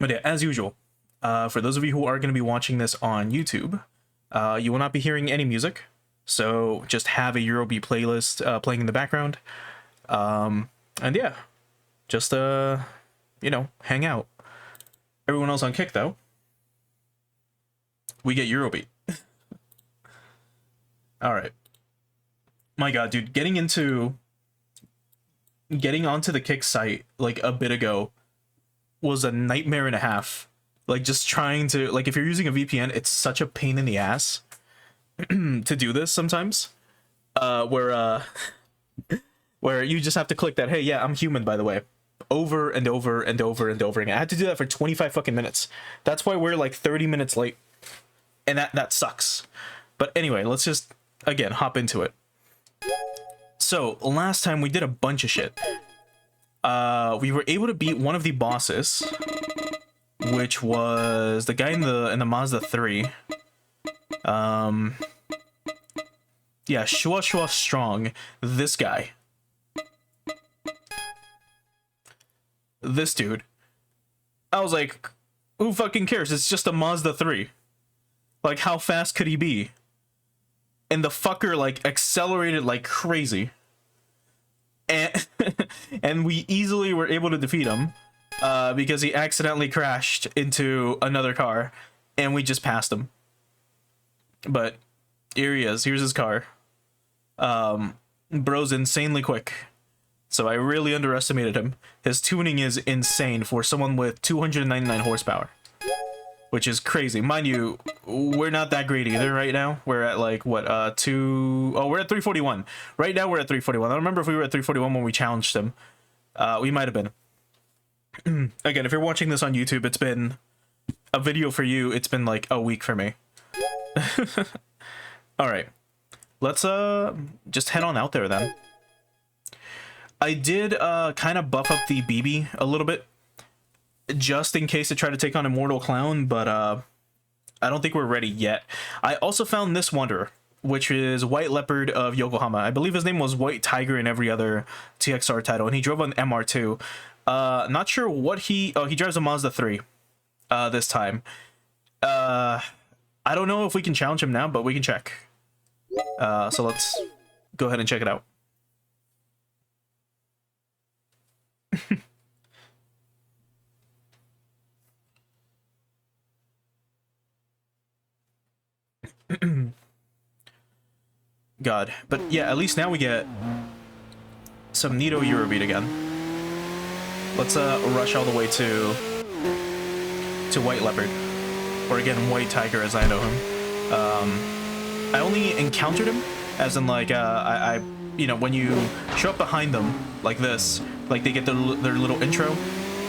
But yeah, as usual, for those of you who are going to be watching this on YouTube, you will not be hearing any music. So just have a Eurobeat playlist playing in the background. And yeah, just, you know, hang out. Everyone else on Kick, though, we get Eurobeat. All right. My God, dude, getting onto the Kick site like a bit ago was a nightmare and a half. Like, just trying to, like, if you're using a VPN, it's such a pain in the ass to do this sometimes. Where you just have to click that, hey, yeah, I'm human, by the way, over and over and over and over again. I had to do that for 25 fucking minutes. That's why we're like 30 minutes late. And that sucks. But anyway, let's just, again, hop into it. So, last time we did a bunch of shit. We were able to beat one of the bosses, which was the guy in the Mazda 3. Yeah, Shua Strong. This guy. This dude. I was like, who fucking cares? It's just a Mazda 3. Like, how fast could he be? And the fucker, like, accelerated like crazy. And, and we easily were able to defeat him. Because he accidentally crashed into another car. And we just passed him. But here he is. Here's his car. Bro's insanely quick. So I really underestimated him. His tuning is insane for someone with 299 horsepower. Which is crazy. Mind you, we're not that great either right now. We're at like, what, we're at 341. Right now we're at 341. I don't remember if we were at 341 when we challenged him. We might have been. Again, if you're watching this on YouTube, it's been a video for you. It's been like a week for me. Alright. Let's just head on out there then. I did kind of buff up the BB a little bit, just in case to try to take on Immortal Clown, but I don't think we're ready yet. I also found this Wanderer, which is White Leopard of Yokohama. I believe his name was White Tiger in every other TXR title, and he drove an MR2. Not sure what he drives a Mazda 3 this time. I don't know if we can challenge him now, but we can check. So let's go ahead and check it out. God, but yeah, at least now we get some neato Eurobeat again. Let's rush all the way to White Leopard, or again White Tiger as I know him. I only encountered him as in like I you know, when you show up behind them like this, like they get their little intro.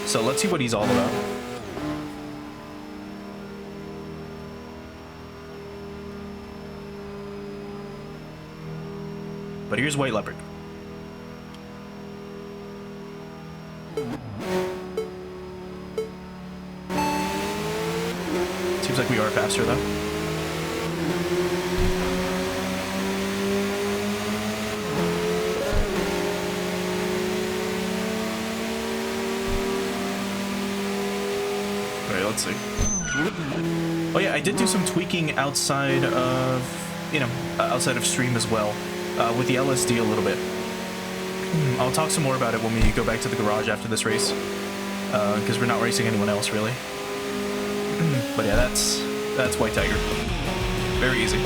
So let's see what he's all about. But here's White Leopard. Seems like we are faster though. Alright, let's see. Oh yeah, I did do some tweaking outside of, you know, outside of stream as well. With the LSD a little bit. I'll talk some more about it when we go back to the garage after this race. Because we're not racing anyone else, really. But yeah, that's White Tiger. Very easy.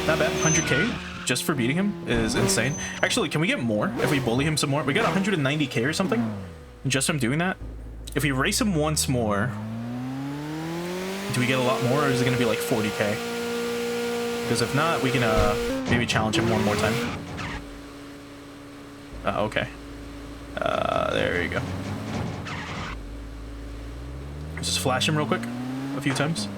Not bad. 100k just for beating him is insane. Actually, can we get more if we bully him some more? We got 190k or something just from doing that. If we race him once more, do we get a lot more, or is it going to be like 40k? Because if not, we can maybe challenge him one more time. Okay. There you go. Let's just flash him real quick a few times.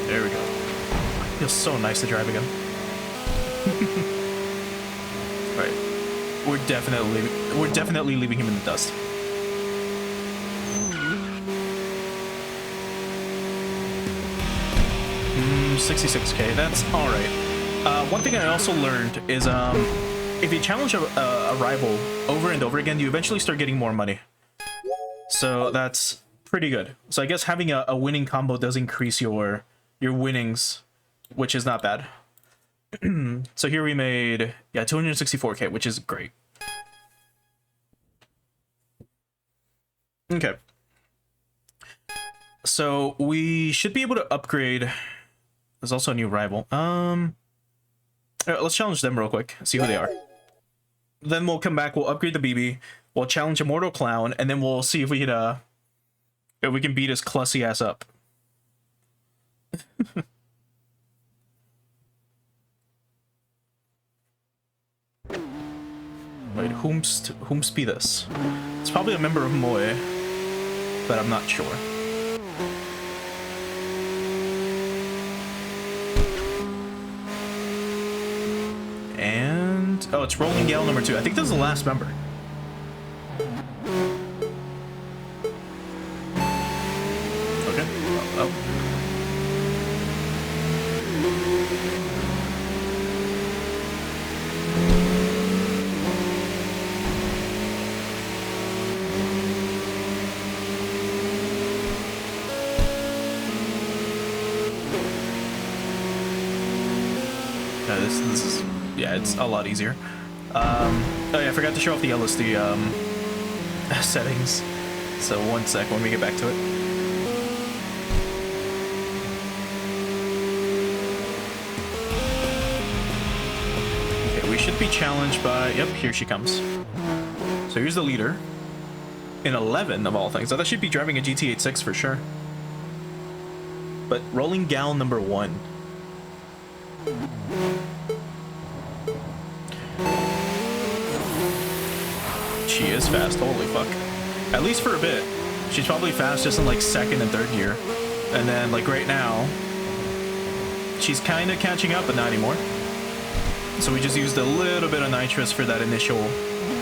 There we go. Feels so nice to drive again. Alright, we're definitely leaving him in the dust. 66k, that's all right. One thing I also learned is if you challenge a rival over and over again, you eventually start getting more money. So that's pretty good. So I guess having a winning combo does increase your winnings, which is not bad. So here we made, yeah, 264k, which is great. Okay. So we should be able to upgrade. There's also a new rival. Let's challenge them real quick, see who they are. Then we'll come back, we'll upgrade the BB, we'll challenge Immortal Clown, and then we'll see if we can beat his clussy ass up. Wait, whomst be this? It's probably a member of Moe, but I'm not sure. And oh, it's Rolling Gale number 2. I think this is the last member. Okay. Oh. This is, yeah, it's a lot easier. Oh yeah, I forgot to show off the LSD settings. So one sec when we get back to it. Okay, we should be challenged by, yep, here she comes. So here's the leader. In 11 of all things. I thought she'd be driving a GT86 for sure. But Rolling Gal number 1. She is fast, holy fuck. At least for a bit. She's probably fast just in like second and third gear. And then like right now, she's kind of catching up, but not anymore. So we just used a little bit of nitrous for that initial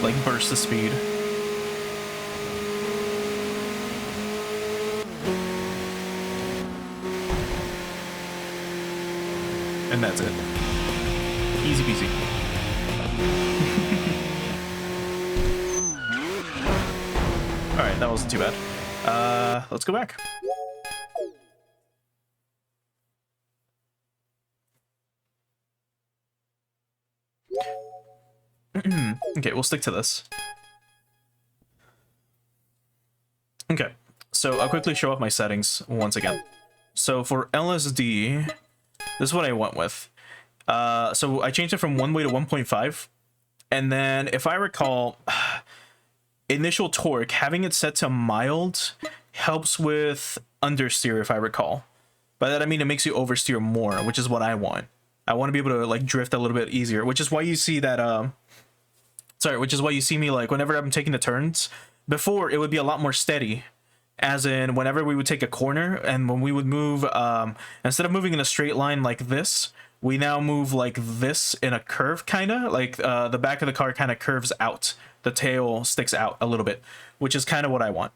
like burst of speed. And that's it. Easy peasy. Alright, that wasn't too bad. Let's go back. Okay, we'll stick to this. Okay, so I'll quickly show off my settings once again. So for LSD, this is what I went with. So I changed it from 1-way to 1.5. And then, if I recall, initial torque, having it set to mild helps with understeer, if I recall. By that I mean it makes you oversteer more, which is what I want. I want to be able to like drift a little bit easier, which is why you see that which is why you see me like whenever I'm taking the turns, before it would be a lot more steady. As in whenever we would take a corner and when we would move, instead of moving in a straight line like this, we now move like this in a curve, kind of like the back of the car kind of curves out. The tail sticks out a little bit, which is kind of what I want.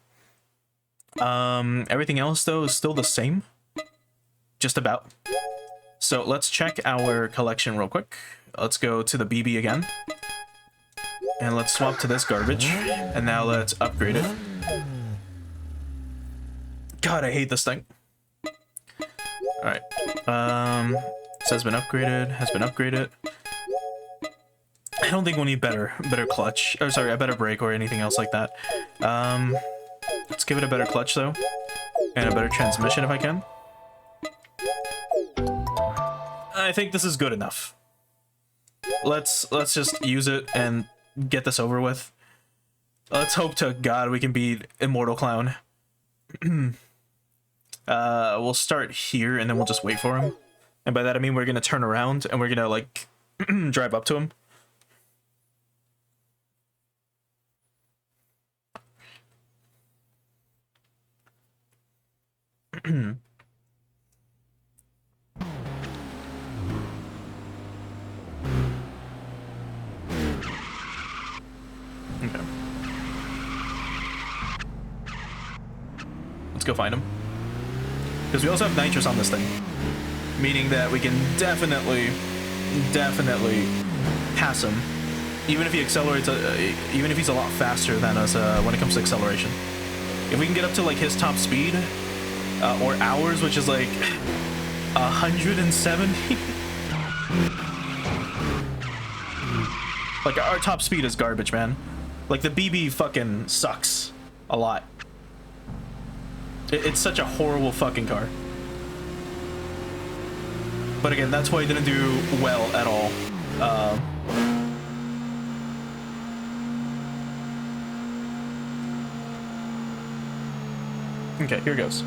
Everything else though is still the same, just about. So let's check our collection real quick. Let's go to the BB again. And let's swap to this garbage. And now let's upgrade it. God, I hate this thing. Alright. This has been upgraded, I don't think we'll need better clutch. Or sorry, a better brake or anything else like that. Let's give it a better clutch though. And a better transmission if I can. I think this is good enough. Let's just use it and get this over with. Let's hope to God we can beat Immortal Clown. We'll start here and then we'll just wait for him. And by that I mean we're gonna turn around and we're gonna like drive up to him. Okay. Let's go find him. Because we also have nitrous on this thing. Meaning that we can definitely pass him. Even if he accelerates, even if he's a lot faster than us when it comes to acceleration. If we can get up to like his top speed, or ours, which is like 170. Like our top speed is garbage, man. Like the BB fucking sucks a lot. It's such a horrible fucking car. But again, that's why it didn't do well at all. Okay, here goes.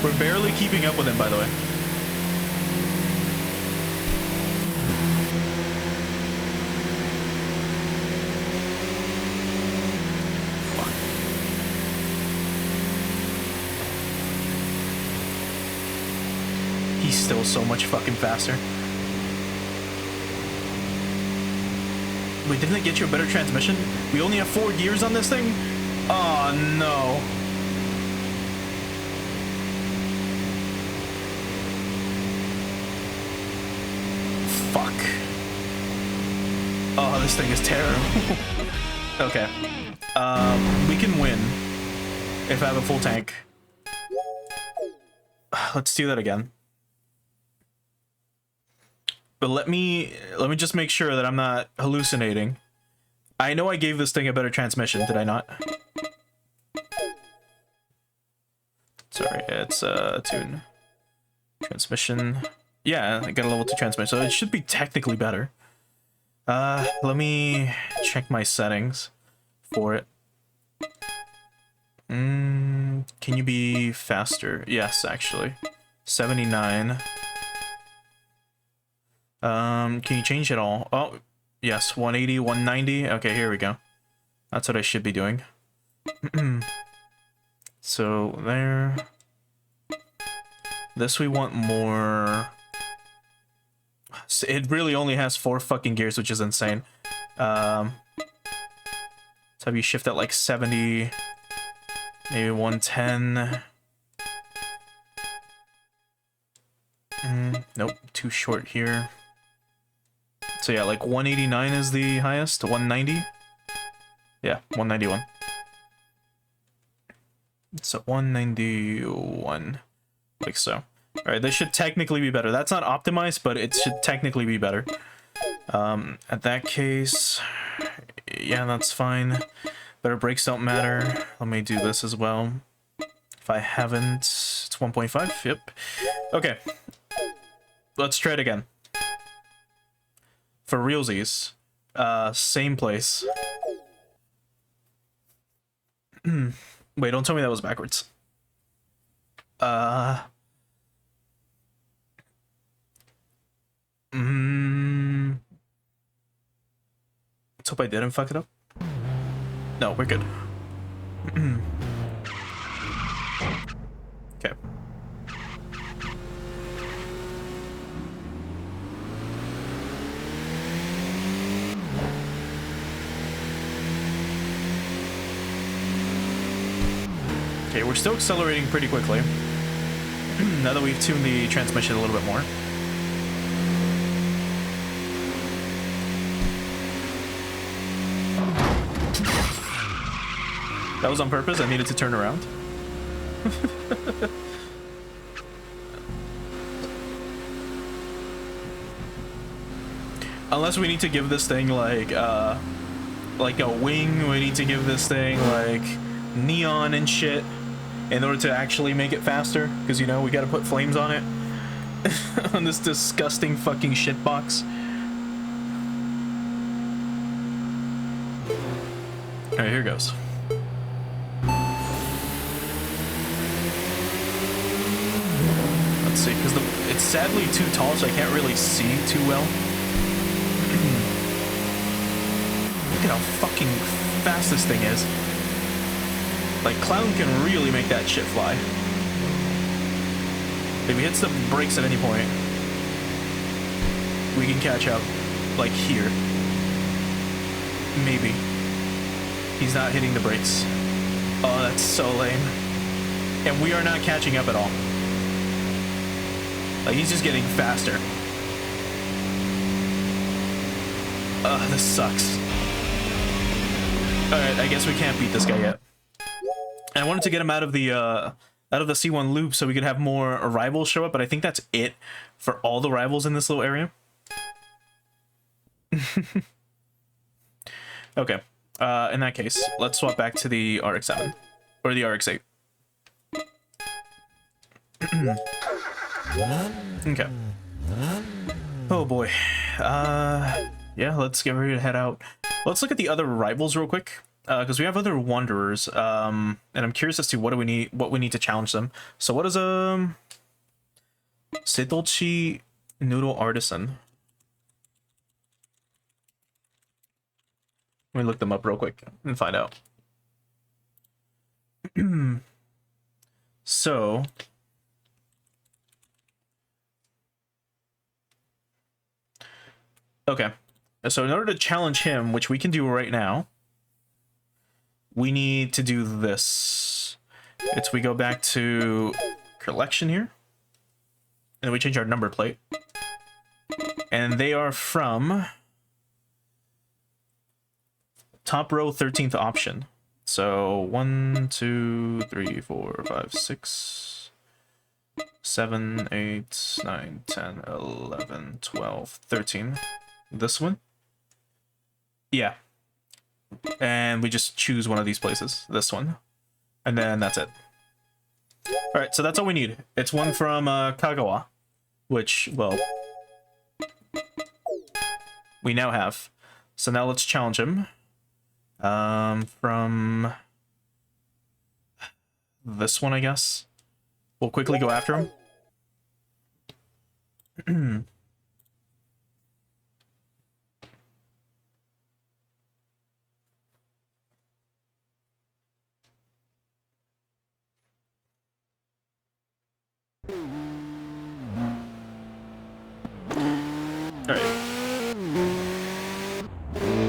We're barely keeping up with him, by the way. He's still so much fucking faster. Wait, didn't it get you a better transmission? We only have 4 gears on this thing? Oh, no. Fuck. Oh, this thing is terrible. Okay. We can win if I have a full tank. Let's do that again. But let me just make sure that I'm not hallucinating. I know I gave this thing a better transmission, did I not? Sorry, it's tune. Transmission. Yeah, I got a level 2 transmission, so it should be technically better. Let me check my settings for it. Can you be faster? Yes, actually. 79. Can you change it all? Oh, yes, 180, 190. Okay, here we go. That's what I should be doing. So, there. This we want more. So it really only has 4 fucking gears, which is insane. Let's have you shift at like 70, maybe 110. Nope, too short here. So yeah, like 189 is the highest, 190. Yeah, 191. So 191, like so. Alright, this should technically be better. That's not optimized, but it should technically be better. At that case, yeah, that's fine. Better brakes don't matter. Let me do this as well. If I haven't, it's 1.5, yep. Okay, let's try it again. For realsies, same place. Wait, don't tell me that was backwards. Let's hope I didn't fuck it up. No, we're good. Okay. Okay, we're still accelerating pretty quickly. Now that we've tuned the transmission a little bit more. That was on purpose, I needed to turn around. Unless we need to give this thing like a wing, we need to give this thing like neon and shit in order to actually make it faster, because you know we gotta put flames on it. On this disgusting fucking shit box. Alright, here goes. Let's see, because it's sadly too tall, so I can't really see too well. Look at how fucking fast this thing is. Like, Clown can really make that shit fly. If he hits the brakes at any point, we can catch up, like, here. Maybe. He's not hitting the brakes. Oh, that's so lame. And we are not catching up at all. Like, he's just getting faster. Ugh, this sucks. Alright, I guess we can't beat this guy yet. And I wanted to get him out of the C1 loop so we could have more rivals show up, but I think that's it for all the rivals in this little area. Okay. In that case, let's swap back to the RX-7. Or the RX-8. Okay. Oh boy. Yeah, let's get ready to head out. Let's look at the other rivals real quick, because we have other wanderers, and I'm curious as to what we need to challenge them. So what is Seitochi Noodle Artisan? Let me look them up real quick and find out. So okay. So in order to challenge him, which we can do right now, we need to do this. We go back to collection here, and we change our number plate. And they are from top row 13th option. So 1, 2, 3, 4, 5, 6, 7, 8, 9, 10, 11, 12, 13. This one? Yeah. And we just choose one of these places. This one. And then that's it. Alright, so that's all we need. It's one from Kagawa. Which, well, we now have. So now let's challenge him. From this one, I guess. We'll quickly go after him. Alright.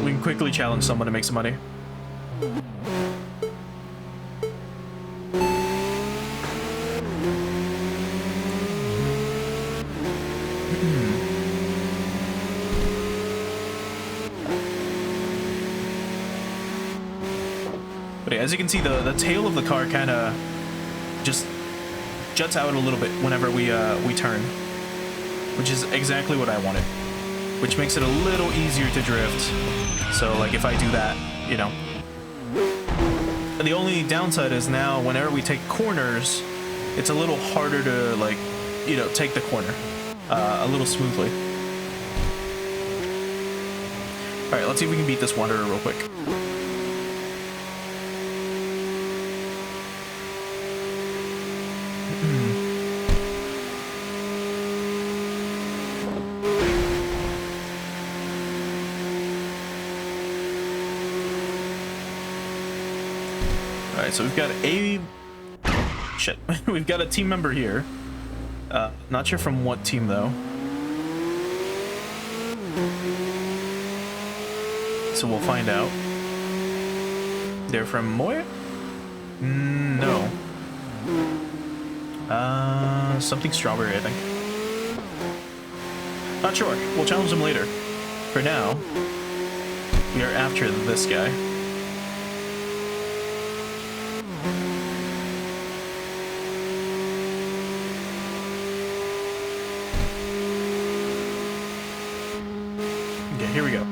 We can quickly challenge someone to make some money. But as you can see, the tail of the car kind of just juts out a little bit whenever we turn, which is exactly what I wanted, which makes it a little easier to drift. So like if I do that, you know. And the only downside is now whenever we take corners, it's a little harder to, like, you know, take the corner a little smoothly. All right, let's see if we can beat this wanderer real quick. So we've got we've got a team member here. Not sure from what team though. So we'll find out. They're from Moya? No. Something strawberry, I think. Not sure. We'll challenge them later. For now, we are after this guy. Here we go.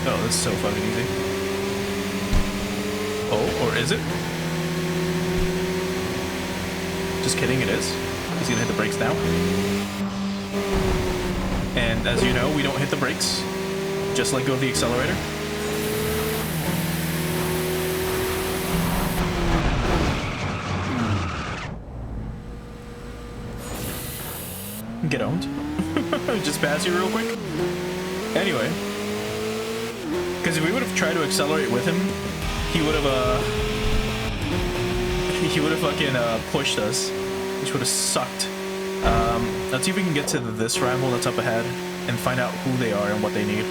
Oh, this is so fucking easy. Oh, or is it? Just kidding, it is. He's gonna hit the brakes now. And as you know, we don't hit the brakes. Just let go of the accelerator. Get owned. Just pass you real quick. Anyway. Because if we would have tried to accelerate with him, he would have fucking pushed us, which would have sucked. Let's see if we can get to this rival that's up ahead and find out who they are and what they need.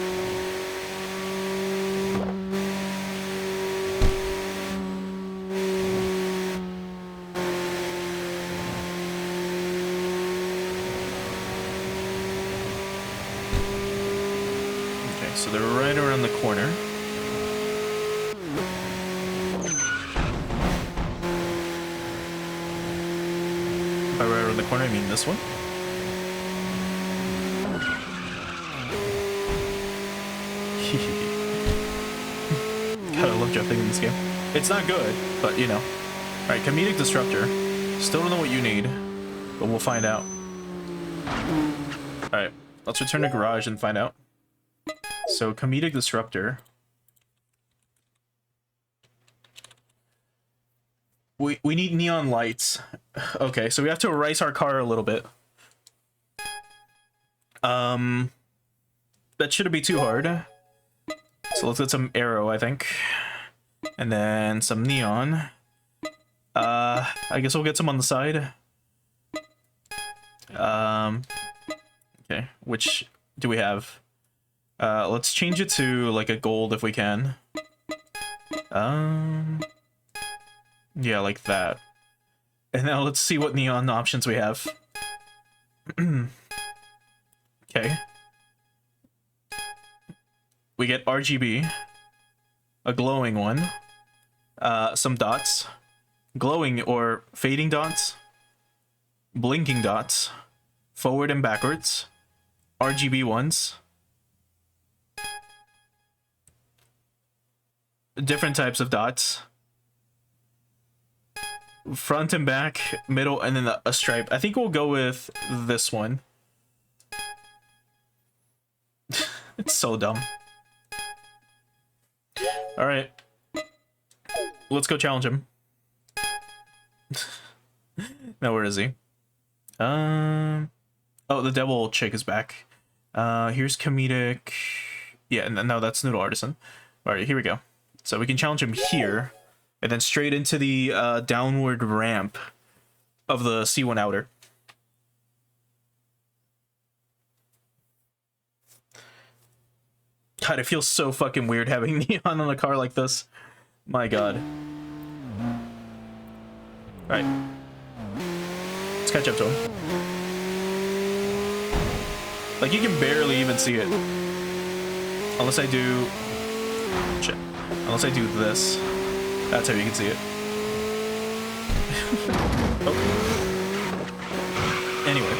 Okay, so they're right around the corner. By right around the corner, I mean this one. God, I love drifting in this game. It's not good, but you know. Alright, comedic disruptor. Still don't know what you need, but we'll find out. Alright, let's return to garage and find out. So, comedic disruptor. We need neon lights. Okay, so we have to erase our car a little bit. That shouldn't be too hard. So let's get some arrow, I think. And then some neon. I guess we'll get some on the side. Okay, which do we have? Let's change it to like a gold if we can. Yeah, like that. And now let's see what neon options we have. Okay. We get RGB, a glowing one, some dots, glowing or fading dots, blinking dots, forward and backwards, RGB ones, different types of dots, front and back, middle, and then a stripe. I think we'll go with this one. It's so dumb. All right, let's go challenge him. Now where is he? Oh, the devil chick is back. Here's comedic. Yeah, no, that's Noodle Artisan. All right, here we go. So we can challenge him here, and then straight into the downward ramp of the C1 outer. God, it feels so fucking weird having neon on a car like this. My God. Alright. Let's catch up to him. Like, you can barely even see it. Unless I do... Shit. Unless I do this. That's how you can see it. Oh. Anyway.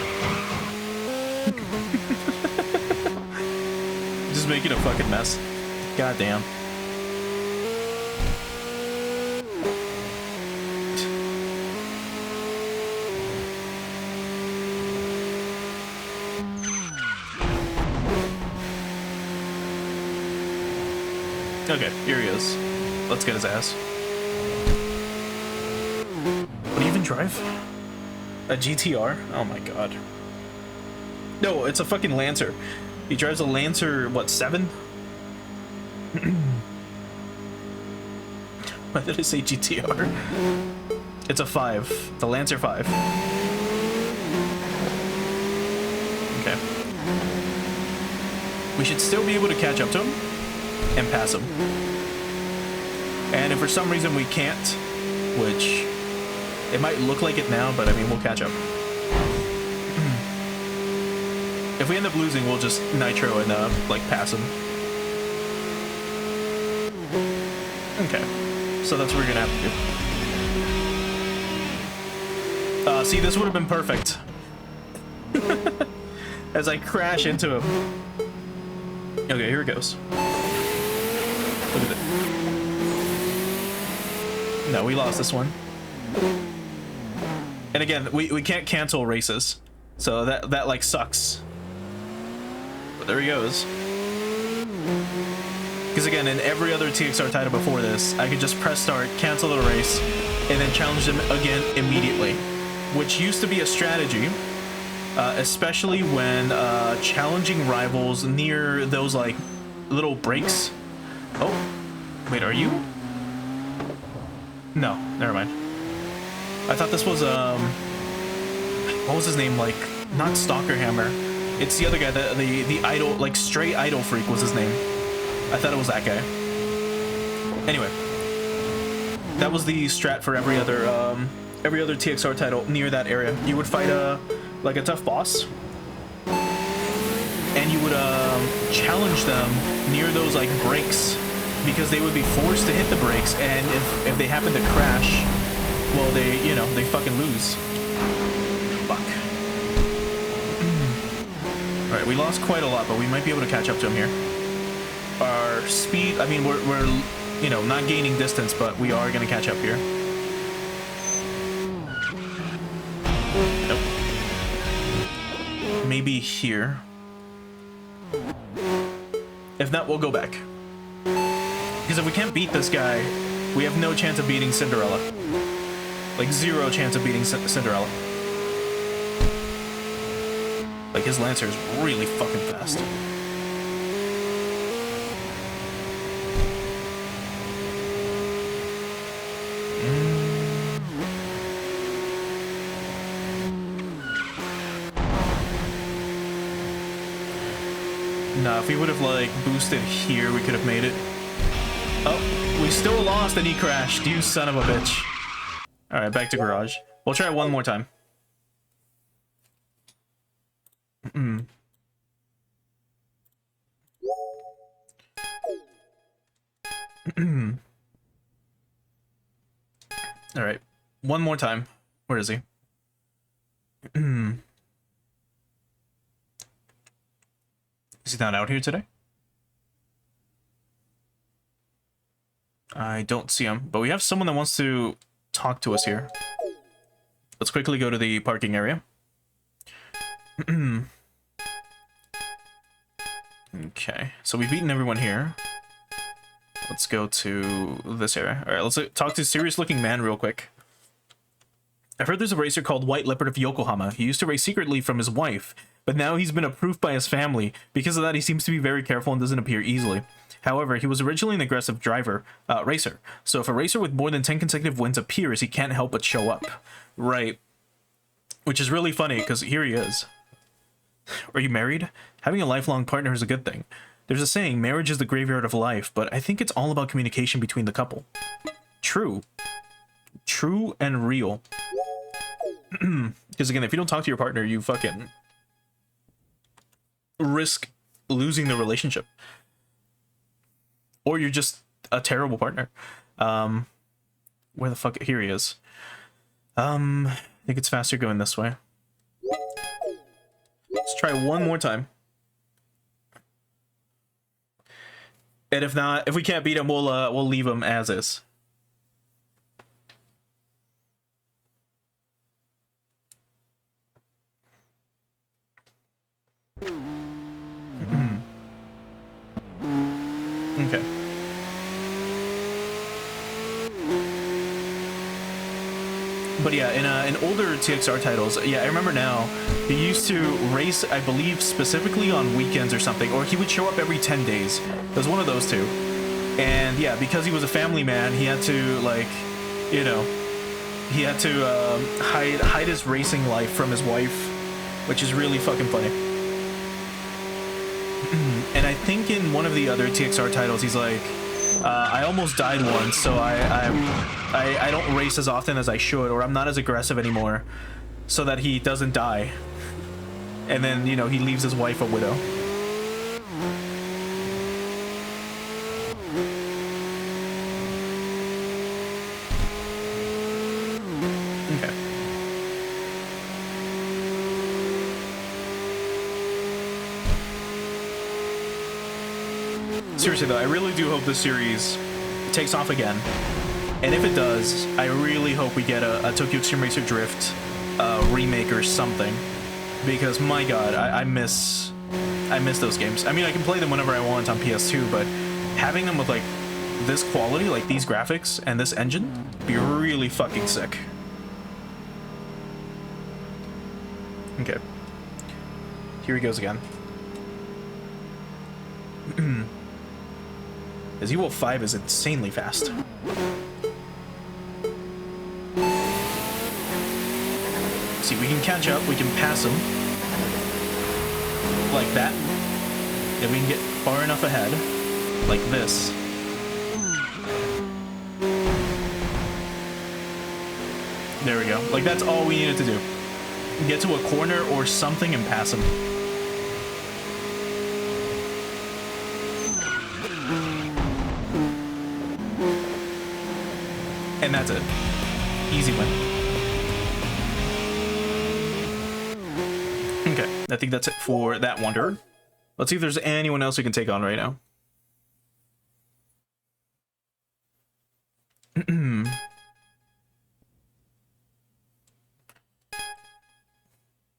Just making a fucking mess. God damn. Okay, here he is. Let's get his ass. What do you even drive? A GTR? Oh my God. No, it's a fucking Lancer. He drives a Lancer, what, 7? Why did I say GTR? It's a 5. The Lancer 5. Okay. We should still be able to catch up to him and pass him. And if for some reason we can't, which it might look like it now, but I mean, we'll catch up. If we end up losing, we'll just nitro and like pass him. Okay, so that's what we're gonna have to do. See, this would have been perfect. As I crash into him. Okay, here it goes. Look at it. No, we lost this one. And again, we can't cancel races, so that like sucks. But there he goes. Because again, in every other TXR title before this, I could just press start, cancel the race, and then challenge them again immediately, which used to be a strategy, especially when challenging rivals near those like little breaks. Oh, wait, are you? No, never mind. I thought this was what was his name? Like, not Stalker Hammer. It's the other guy, the idol, like Stray Idol Freak was his name. I thought it was that guy. Anyway, that was the strat for every other TXR title near that area. You would fight like a tough boss, and you would challenge them near those like breaks, because they would be forced to hit the brakes, and if they happen to crash, well, they fucking lose. Fuck. All right, we lost quite a lot, but we might be able to catch up to him here. Our speed, I mean, we're not gaining distance, but we are gonna catch up here. Nope. Maybe here. If not, we'll go back. Because if we can't beat this guy, we have no chance of beating Cinderella. Like, zero chance of beating Cinderella. Like, his Lancer is really fucking fast. Nah, if we would have, like, boosted here, we could have made it. Oh, we still lost and he crashed. You son of a bitch. Alright, back to garage. We'll try one more time. Alright, one more time. Where is he? Is he not out here today? I don't see him, but we have someone that wants to talk to us here. Let's quickly go to the parking area. Okay, so we've beaten everyone here. Let's go to this area. All right, let's talk to a serious-looking man real quick. I've heard there's a racer called White Leopard of Yokohama. He used to race secretly from his wife, but now he's been approved by his family. Because of that, he seems to be very careful and doesn't appear easily. However, he was originally an aggressive racer. So if a racer with more than 10 consecutive wins appears, he can't help but show up. Right. Which is really funny, because here he is. Are you married? Having a lifelong partner is a good thing. There's a saying, marriage is the graveyard of life, but I think it's all about communication between the couple. True. True and real. Because again, if you don't talk to your partner, you fucking risk losing the relationship. Or you're just a terrible partner. Where the fuck? Here he is. I think it's faster going this way. Let's try one more time. And if not, if we can't beat him, we'll leave him as is. Okay. But yeah, in older TXR titles, yeah, I remember now, he used to race, I believe, specifically on weekends or something, or he would show up every 10 days. It was one of those two. And yeah, because he was a family man, he had to, like, you know, he had to hide his racing life from his wife, which is really fucking funny. And I think in one of the other TXR titles, he's like, I almost died once, so I don't race as often as I should, or I'm not as aggressive anymore, so that he doesn't die. And then, you know, he leaves his wife a widow. Okay. Seriously though, I really do hope this series takes off again. And if it does, I really hope we get a Tokyo Xtreme Racer Drift remake or something, because my god, I miss those games. I mean, I can play them whenever I want on PS2, but having them with like this quality, like these graphics and this engine, would be really fucking sick. Okay, here he goes again. His Evo 5 is insanely fast. See, we can catch up, we can pass him. Like that. If we can get far enough ahead. Like this. There we go. Like, that's all we needed to do. Get to a corner or something and pass him. And that's it. Easy win. Okay, I think that's it for that Wanderer. Let's see if there's anyone else we can take on right now.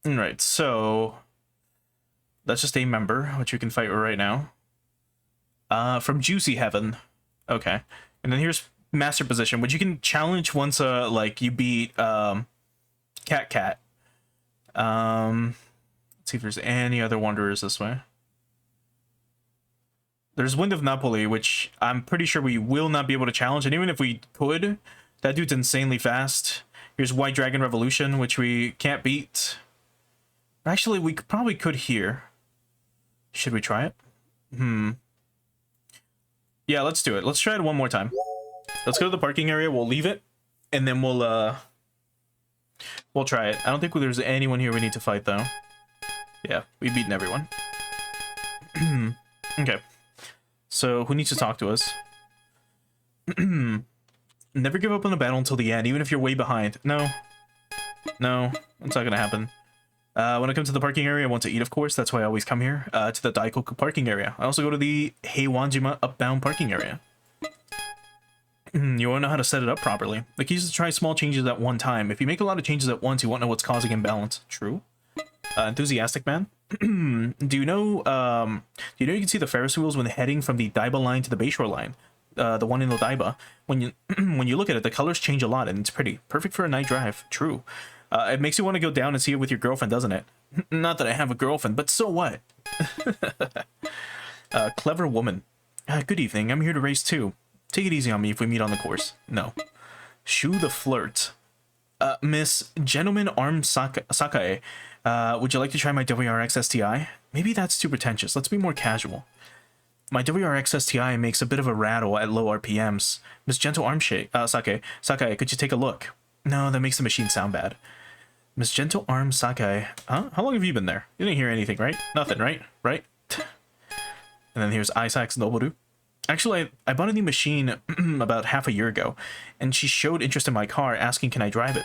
Alright, so that's just a member, which we can fight right now. From Juicy Heaven. Okay. And then here's Master Position, which you can challenge once like you beat Cat. Let's see if there's any other Wanderers this way. There's Wind of Napoli, which I'm pretty sure we will not be able to challenge, and even if we could, that dude's insanely fast. Here's White Dragon Revolution, which we can't beat. Actually, we probably could here. Should we try it? Yeah, let's do it. Let's try it one more time. Let's go to the parking area, we'll leave it, and then we'll try it. I don't think there's anyone here we need to fight, though. Yeah, we've beaten everyone. Okay. So, who needs to talk to us? Never give up on a battle until the end, even if you're way behind. No. No, that's not gonna happen. When I come to the parking area, I want to eat, of course. That's why I always come here, to the Daikoku parking area. I also go to the Heiwanjima upbound parking area. You won't know how to set it up properly. The key is to try small changes at one time. If you make a lot of changes at once, you won't know what's causing imbalance. True. Enthusiastic man. Do you know you can see the Ferris wheels when heading from the Daiba line to the Bayshore line? The one in Odaiba. When you when you look at it, the colors change a lot and it's pretty. Perfect for a night drive. True. It makes you want to go down and see it with your girlfriend, doesn't it? Not that I have a girlfriend, but so what? Clever woman. Good evening. I'm here to race too. Take it easy on me if we meet on the course. No. Shu the flirt. Miss Gentleman Arm Sakae, would you like to try my WRX STI? Maybe that's too pretentious. Let's be more casual. My WRX STI makes a bit of a rattle at low RPMs. Miss Gentle Arm Sakae, could you take a look? No, that makes the machine sound bad. Miss Gentle Arm Sakae. Huh? How long have you been there? You didn't hear anything, right? Nothing, right? Right? And then here's Isaac's Noboru. Actually, I bought a new machine about half a year ago, and she showed interest in my car, asking can I drive it.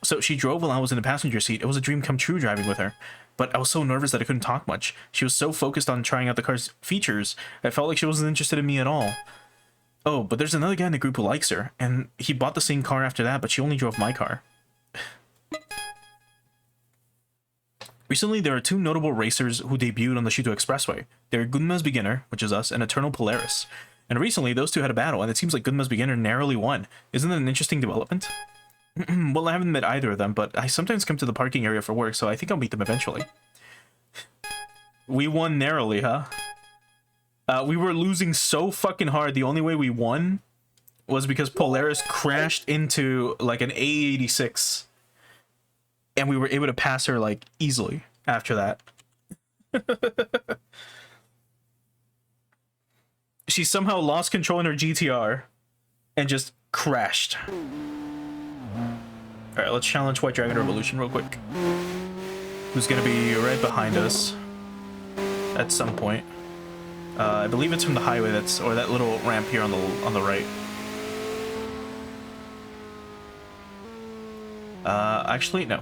So she drove while I was in the passenger seat. It was a dream come true driving with her. But I was so nervous that I couldn't talk much. She was so focused on trying out the car's features, I felt like she wasn't interested in me at all. Oh, but there's another guy in the group who likes her, and he bought the same car after that, but she only drove my car. Recently, there are two notable racers who debuted on the Shuto Expressway. They're Gunma's Beginner, which is us, and Eternal Polaris. And recently, those two had a battle, and it seems like Gunma's Beginner narrowly won. Isn't that an interesting development? Well, I haven't met either of them, but I sometimes come to the parking area for work, so I think I'll meet them eventually. We won narrowly, huh? We were losing so fucking hard. The only way we won was because Polaris crashed into, like, an A86. And we were able to pass her, like, easily after that. She somehow lost control in her GTR and just crashed. Alright, let's challenge White Dragon Revolution real quick. Who's gonna be right behind us at some point. I believe it's from the highway or that little ramp here on the right. Actually, no.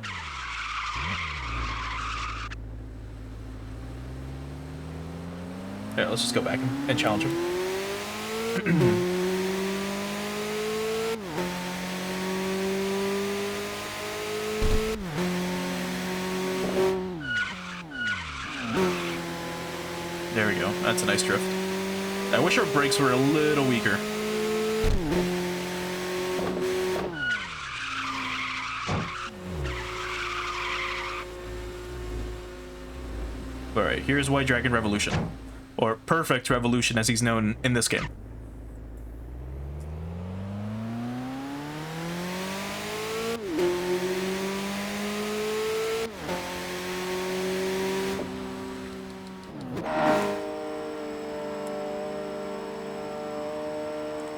Yeah, let's just go back and challenge him. There we go. That's a nice drift. I wish our brakes were a little weaker. Alright, here's White Dragon Revolution. Or Perfect Revolution, as he's known in this game.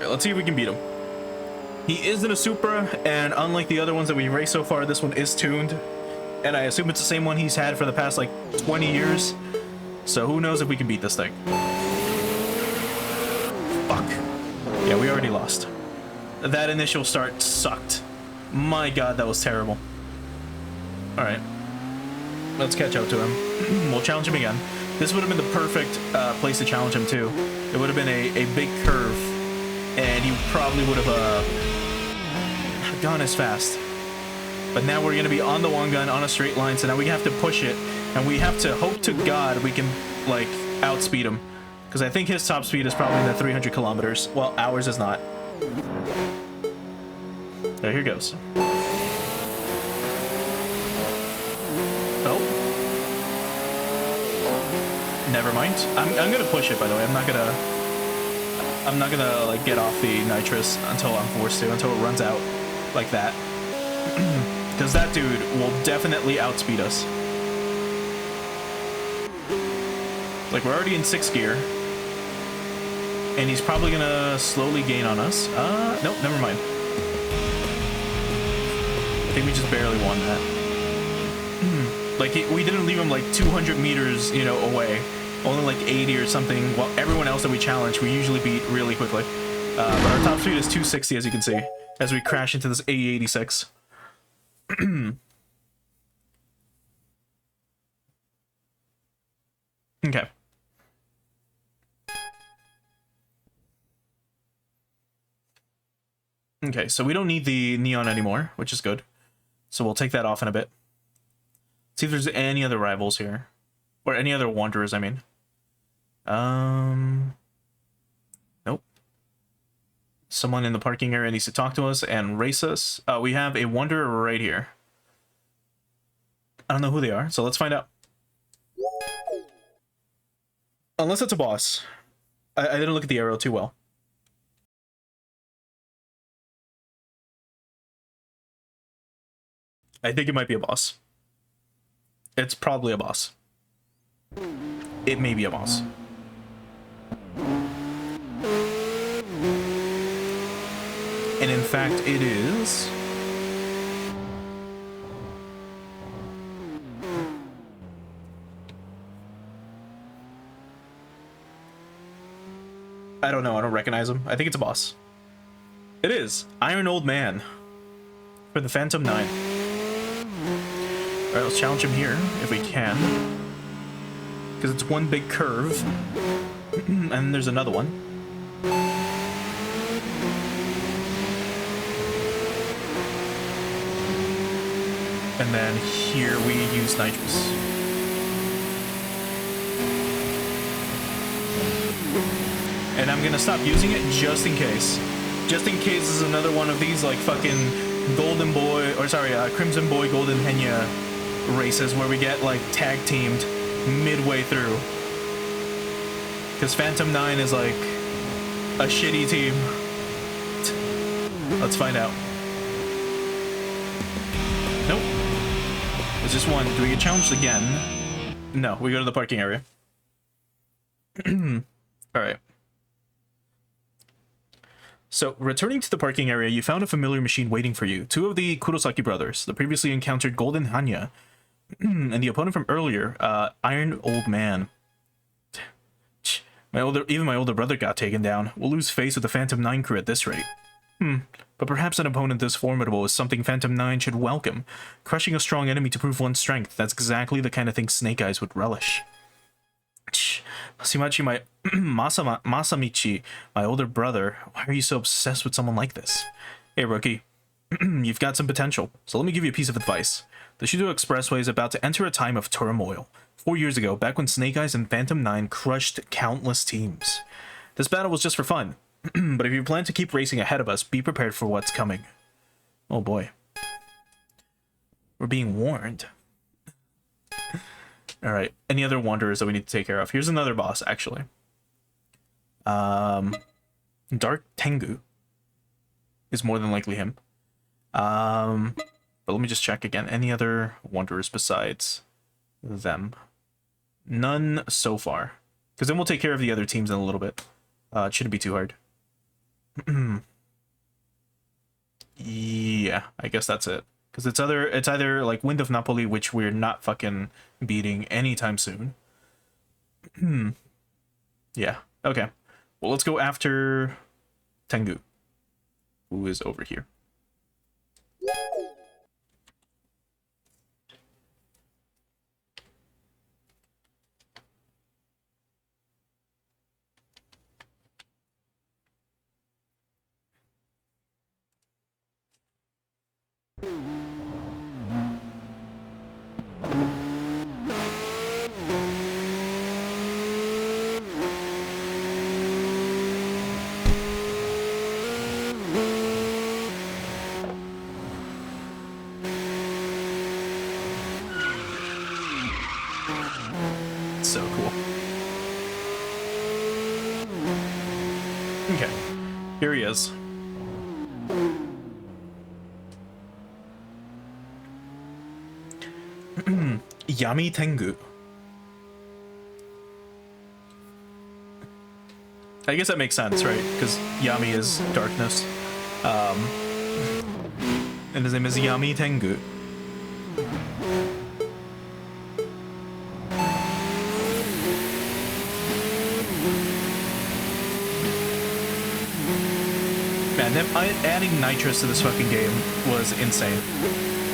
Let's see if we can beat him. He is in a Supra, and unlike the other ones that we raced so far, this one is tuned. And I assume it's the same one he's had for the past, like, 20 years. So who knows if we can beat this thing. Fuck. Yeah, we already lost. That initial start sucked. My god, that was terrible. Alright. Let's catch up to him. We'll challenge him again. This would have been the perfect place to challenge him, too. It would have been a big curve. And he probably would have gone as fast. But now we're going to be on the one gun on a straight line, so now we have to push it, and we have to hope to God we can, like, outspeed him. Because I think his top speed is probably in the 300 kilometers. Well, ours is not. There, here goes. Oh. Never mind. I'm going to push it, by the way. I'm not gonna like get off the nitrous until I'm forced to, until it runs out like that. Because that dude will definitely outspeed us. Like, we're already in 6th gear. And he's probably gonna slowly gain on us. Nope, never mind. I think we just barely won that. Like, we didn't leave him like 200 meters, you know, away. Only like 80 or something. Well, everyone else that we challenge, we usually beat really quickly. But our top speed is 260, as you can see, as we crash into this A86. Okay. Okay, so we don't need the neon anymore, which is good. So we'll take that off in a bit. See if there's any other rivals here. Or any other wanderers, I mean. Nope. Someone in the parking area needs to talk to us and race us. We have a wanderer right here. I don't know who they are, so let's find out. Unless it's a boss. I didn't look at the arrow too well. I think it might be a boss. It's probably a boss. It may be a boss. And in fact, it is... I don't know, I don't recognize him. I think it's a boss. It is. Iron Old Man. For the Phantom 9. Alright, let's challenge him here, if we can. Because it's one big curve. And there's another one. And then here we use nitrous. And I'm gonna stop using it just in case. Just in case this is another one of these, like, fucking Golden Boy, or sorry, Crimson Boy, Golden Henya races where we get, like, tag teamed midway through. Because Phantom 9 is, like, a shitty team. Let's find out. Nope. It's just one. Do we get challenged again? No, we go to the parking area. Alright. So, returning to the parking area, you found a familiar machine waiting for you. Two of the Kurosaki brothers, the previously encountered Golden Hanya, and the opponent from earlier, Iron Old Man. Even my older brother got taken down. We'll lose face with the Phantom 9 crew at this rate. But perhaps an opponent this formidable is something Phantom 9 should welcome. Crushing a strong enemy to prove one's strength, that's exactly the kind of thing Snake Eyes would relish. Masamichi, my older brother, why are you so obsessed with someone like this? Hey, rookie. You've got some potential, so let me give you a piece of advice. The Shudo Expressway is about to enter a time of turmoil. 4 years ago, back when Snake Eyes and Phantom 9 crushed countless teams. This battle was just for fun, but if you plan to keep racing ahead of us, be prepared for what's coming. Oh boy. We're being warned. Alright, any other wanderers that we need to take care of? Here's another boss, actually. Dark Tengu is more than likely him. But let me just check again. Any other wanderers besides them? None so far. Because then we'll take care of the other teams in a little bit. It shouldn't be too hard. Yeah, I guess that's it. Because it's either like Wind of Napoli, which we're not fucking beating anytime soon. Yeah, okay. Well, let's go after Tengu, who is over here. So cool. Okay, here he is. Yami Tengu. I guess that makes sense, right? Because Yami is darkness. And his name is Yami Tengu. Man, them adding nitrous to this fucking game was insane.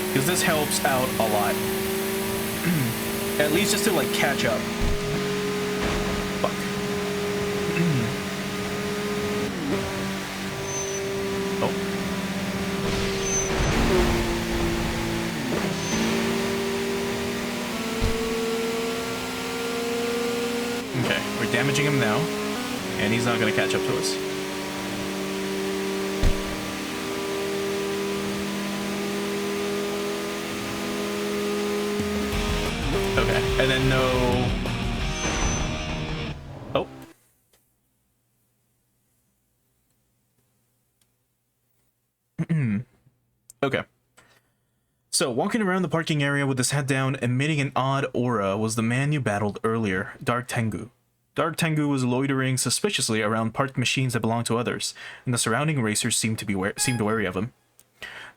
Because this helps out a lot. At least just to, like, catch up. Fuck. Oh. Okay, we're damaging him now. And he's not gonna catch up to us. Okay, and then no... Oh. Okay. So, walking around the parking area with his head down, emitting an odd aura, was the man you battled earlier, Dark Tengu. Dark Tengu was loitering suspiciously around parked machines that belonged to others, and the surrounding racers seemed wary of him.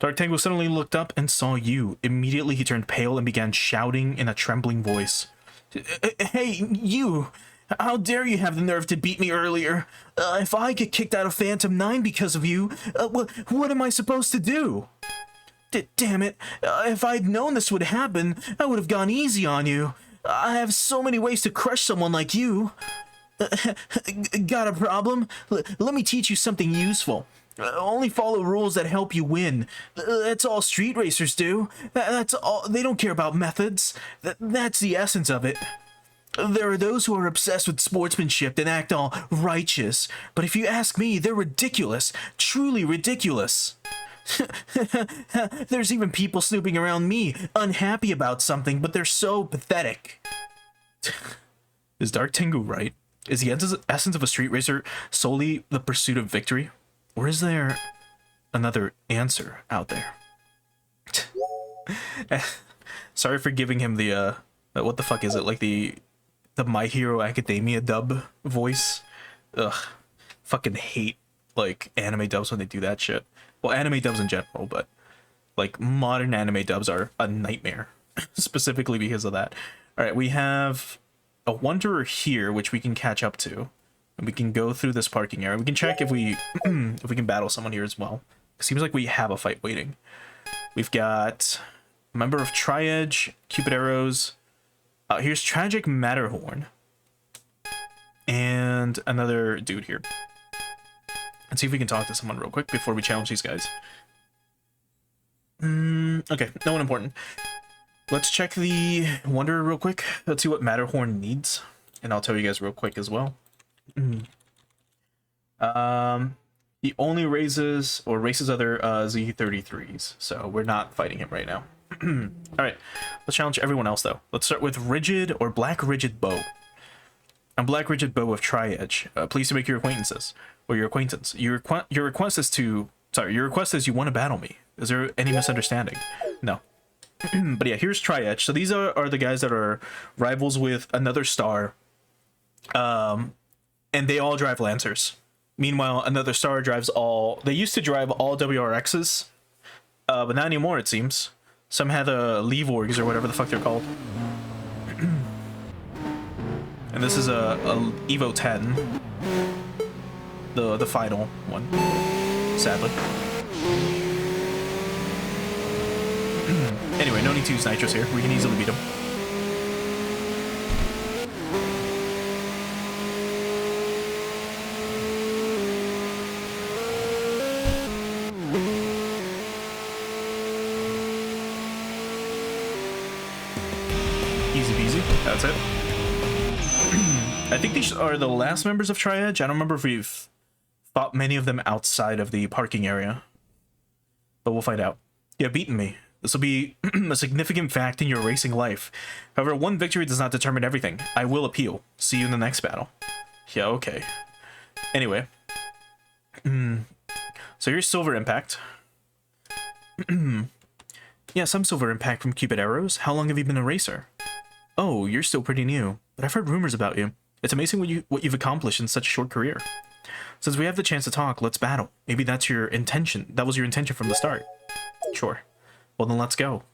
Dark Tengu suddenly looked up and saw you. Immediately he turned pale and began shouting in a trembling voice. Hey, you! How dare you have the nerve to beat me earlier? If I get kicked out of Phantom 9 because of you, what am I supposed to do? Damn it, if I'd known this would happen, I would have gone easy on you. I have so many ways to crush someone like you. Got a problem? Let me teach you something useful. Only follow rules that help you win. That's all street racers do. That's all. They don't care about methods. That's the essence of it. There are those who are obsessed with sportsmanship and act all righteous. But if you ask me, they're ridiculous. Truly ridiculous. There's even people snooping around me, unhappy about something, but they're so pathetic. Is Dark Tengu right? Is the essence of a street racer solely the pursuit of victory? Or is there another answer out there? Sorry for giving him the, what the fuck is it? Like the My Hero Academia dub voice? Ugh. Fucking hate, like, anime dubs when they do that shit. Well, anime dubs in general, but, like, modern anime dubs are a nightmare. Specifically because of that. Alright, we have a Wanderer here, which we can catch up to. And we can go through this parking area. We can check if we if we can battle someone here as well. It seems like we have a fight waiting. We've got a member of Tri-Edge, Cupid Arrows. Here's Tragic Matterhorn. And another dude here. Let's see if we can talk to someone real quick before we challenge these guys. Okay, no one important. Let's check the Wanderer real quick. Let's see what Matterhorn needs, and I'll tell you guys real quick as well. He only raises or races other Z33s, so we're not fighting him right now. All right, let's challenge everyone else though. Let's start with Rigid or Black Rigid Bow. A Black Rigid Bow of Tri-Edge. Pleased to make your acquaintances or your acquaintance. Your request is you want to battle me. Is there any misunderstanding? No. But yeah, here's Tri-Edge. So these are the guys that are rivals with another star. And they all drive Lancers. Meanwhile, another star drives all... They used to drive all WRXs. But not anymore, it seems. Some have the Levorgs or whatever the fuck they're called. And this is a Evo 10. The final one. Sadly. Anyway, no need to use Nitros here. We can easily beat him. Easy peasy. That's it. I think these are the last members of Tri-Edge. I don't remember if we've fought many of them outside of the parking area. But we'll find out. You have beaten me. This will be a significant fact in your racing life. However, one victory does not determine everything. I will appeal. See you in the next battle. Yeah, okay. Anyway. So here's Silver Impact. Yeah, some Silver Impact from Cupid Arrows. How long have you been a racer? Oh, you're still pretty new, but I've heard rumors about you. It's amazing what you've accomplished in such a short career. Since we have the chance to talk, let's battle. Maybe that's your intention. That was your intention from the start. Sure. Well, then let's go.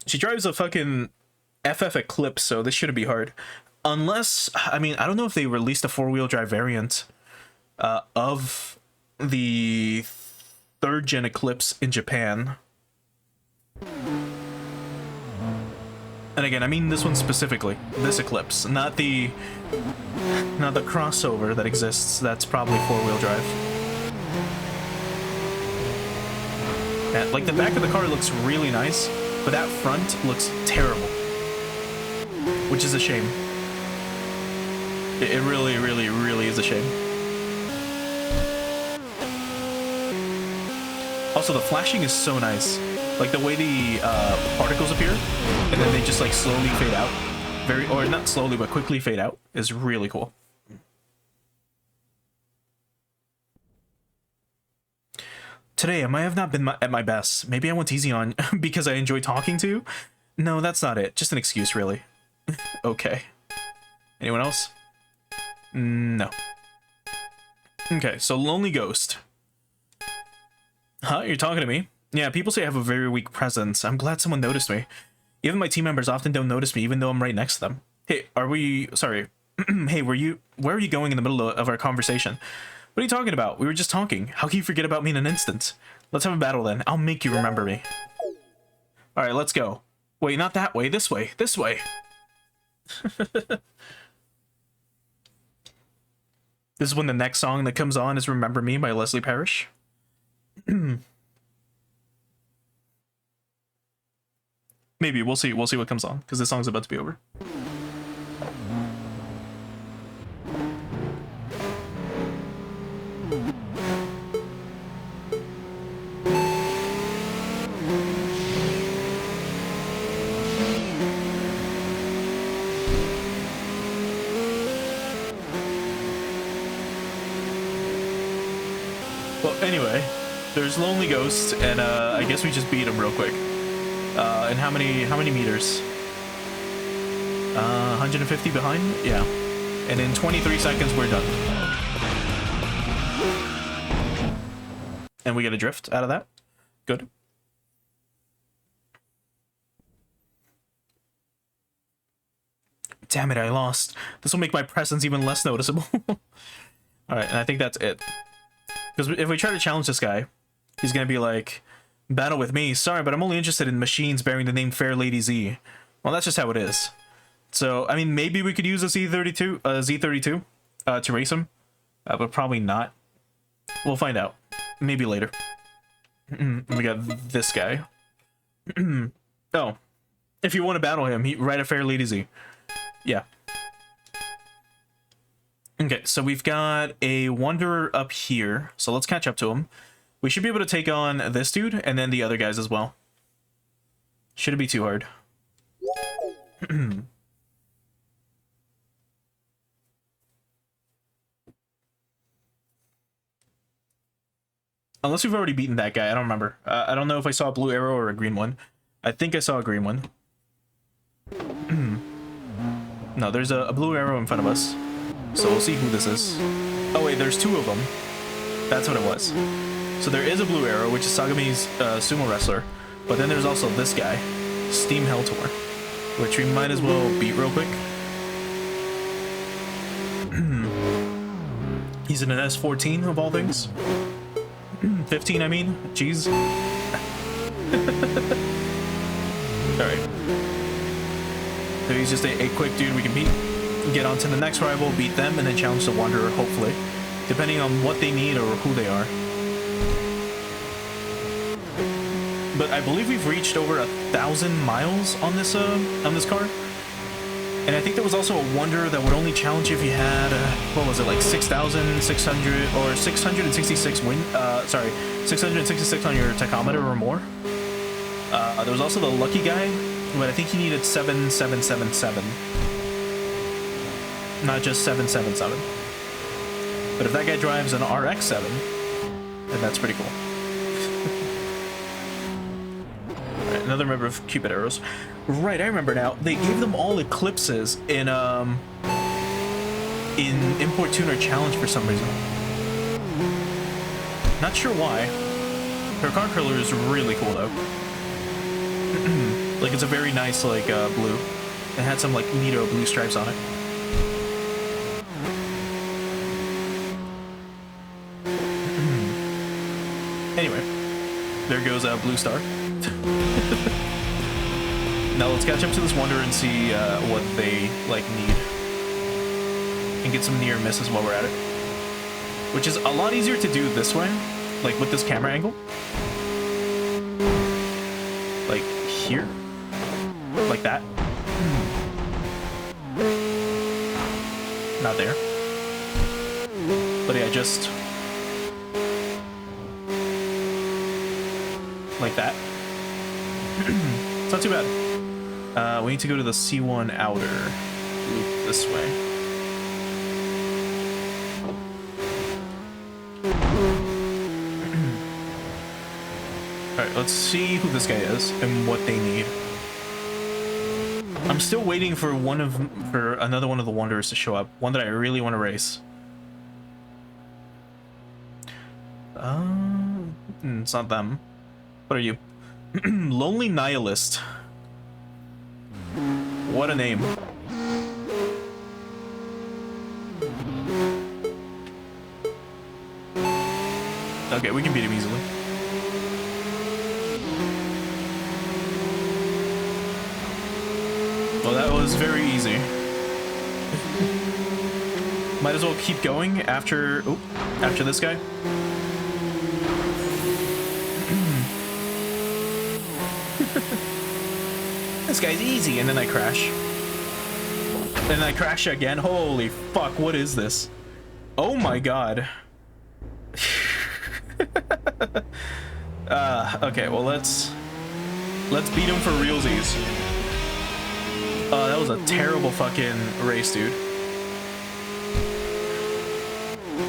She drives a fucking FF Eclipse, so this shouldn't be hard. Unless, I mean, I don't know if they released a four-wheel drive variant of the 3rd gen Eclipse in Japan. And again, I mean this one specifically, this Eclipse, not the crossover that exists. That's probably four-wheel drive. Yeah, like the back of the car looks really nice, but that front looks terrible, which is a shame. It really, really, really is a shame. Also, the flashing is so nice. Like the way the particles appear, and then they just like slowly fade out. Or not slowly, but quickly fade out is really cool. Today, I might have not been at my best. Maybe I went easy on because I enjoy talking to you. No, that's not it. Just an excuse, really. Okay. Anyone else? No. Okay, so Lonely Ghost. Huh? You're talking to me? Yeah, people say I have a very weak presence. I'm glad someone noticed me. Even my team members often don't notice me, even though I'm right next to them. Hey, sorry. Hey, where are you going in the middle of our conversation? What are you talking about? We were just talking. How can you forget about me in an instant? Let's have a battle then. I'll make you remember me. Alright, let's go. Wait, not that way. This way. This way. This is when the next song that comes on is Remember Me by Leslie Parrish. Maybe we'll see what comes on, because this song's about to be over. Well, anyway, there's Lonely Ghost, and I guess we just beat him real quick. And how many meters? 150 behind? Yeah. And in 23 seconds, we're done. And we get a drift out of that. Good. Damn it, I lost. This will make my presence even less noticeable. Alright, and I think that's it. Because if we try to challenge this guy, he's gonna be like, battle with me. Sorry, but I'm only interested in machines bearing the name Fair Lady Z. Well, that's just how it is. So, I mean, maybe we could use a Z32 to race him, but probably not. We'll find out. Maybe later. We got this guy. Oh, if you want to battle him, right at fair lead easy. Yeah. Okay, so we've got a Wanderer up here, so let's catch up to him. We should be able to take on this dude and then the other guys as well. Shouldn't be too hard. Unless we've already beaten that guy, I don't remember. I don't know if I saw a blue arrow or a green one. I think I saw a green one. No, there's a blue arrow in front of us. So we'll see who this is. Oh wait, there's two of them. That's what it was. So there is a blue arrow, which is Sagami's sumo wrestler. But then there's also this guy, Steam Helltor, which we might as well beat real quick. He's in an S14 of all things. 15, I mean. Jeez. Alright. So he's just a quick dude we can beat. Get on to the next rival, beat them, and then challenge the Wanderer, hopefully. Depending on what they need or who they are. But I believe we've reached over 1,000 miles on this car. And I think there was also a Wanderer that would only challenge you if you had, what was it, like 6,600 or 666 win, 666 on your tachometer or more. There was also the lucky guy, but I think he needed 7777. Not just 777. But if that guy drives an RX-7, then that's pretty cool. Alright, another member of Cupid Arrows. Right, I remember now. They gave them all eclipses in Import Tuner Challenge for some reason. Not sure why. Her car color is really cool though. Like it's a very nice like blue. It had some like neato blue stripes on it. Anyway, there goes Blue Star. Now let's catch up to this Wanderer and see what they like need, and get some near misses while we're at it, which is a lot easier to do this way, like with this camera angle, like here, like that. Not there, but yeah, just like that. It's not too bad. We need to go to the C1 outer loop this way. Alright, let's see who this guy is and what they need. I'm still waiting for another one of the Wanderers to show up. One that I really want to race. It's not them. What are you? Lonely Nihilist. What a name. Okay, we can beat him easily. Well, that was very easy. Might as well keep going after this guy. This guy's easy, and then I crash. And then I crash again. Holy fuck, what is this? Oh my god. Okay, well let's beat him for realsies. That was a terrible fucking race, dude.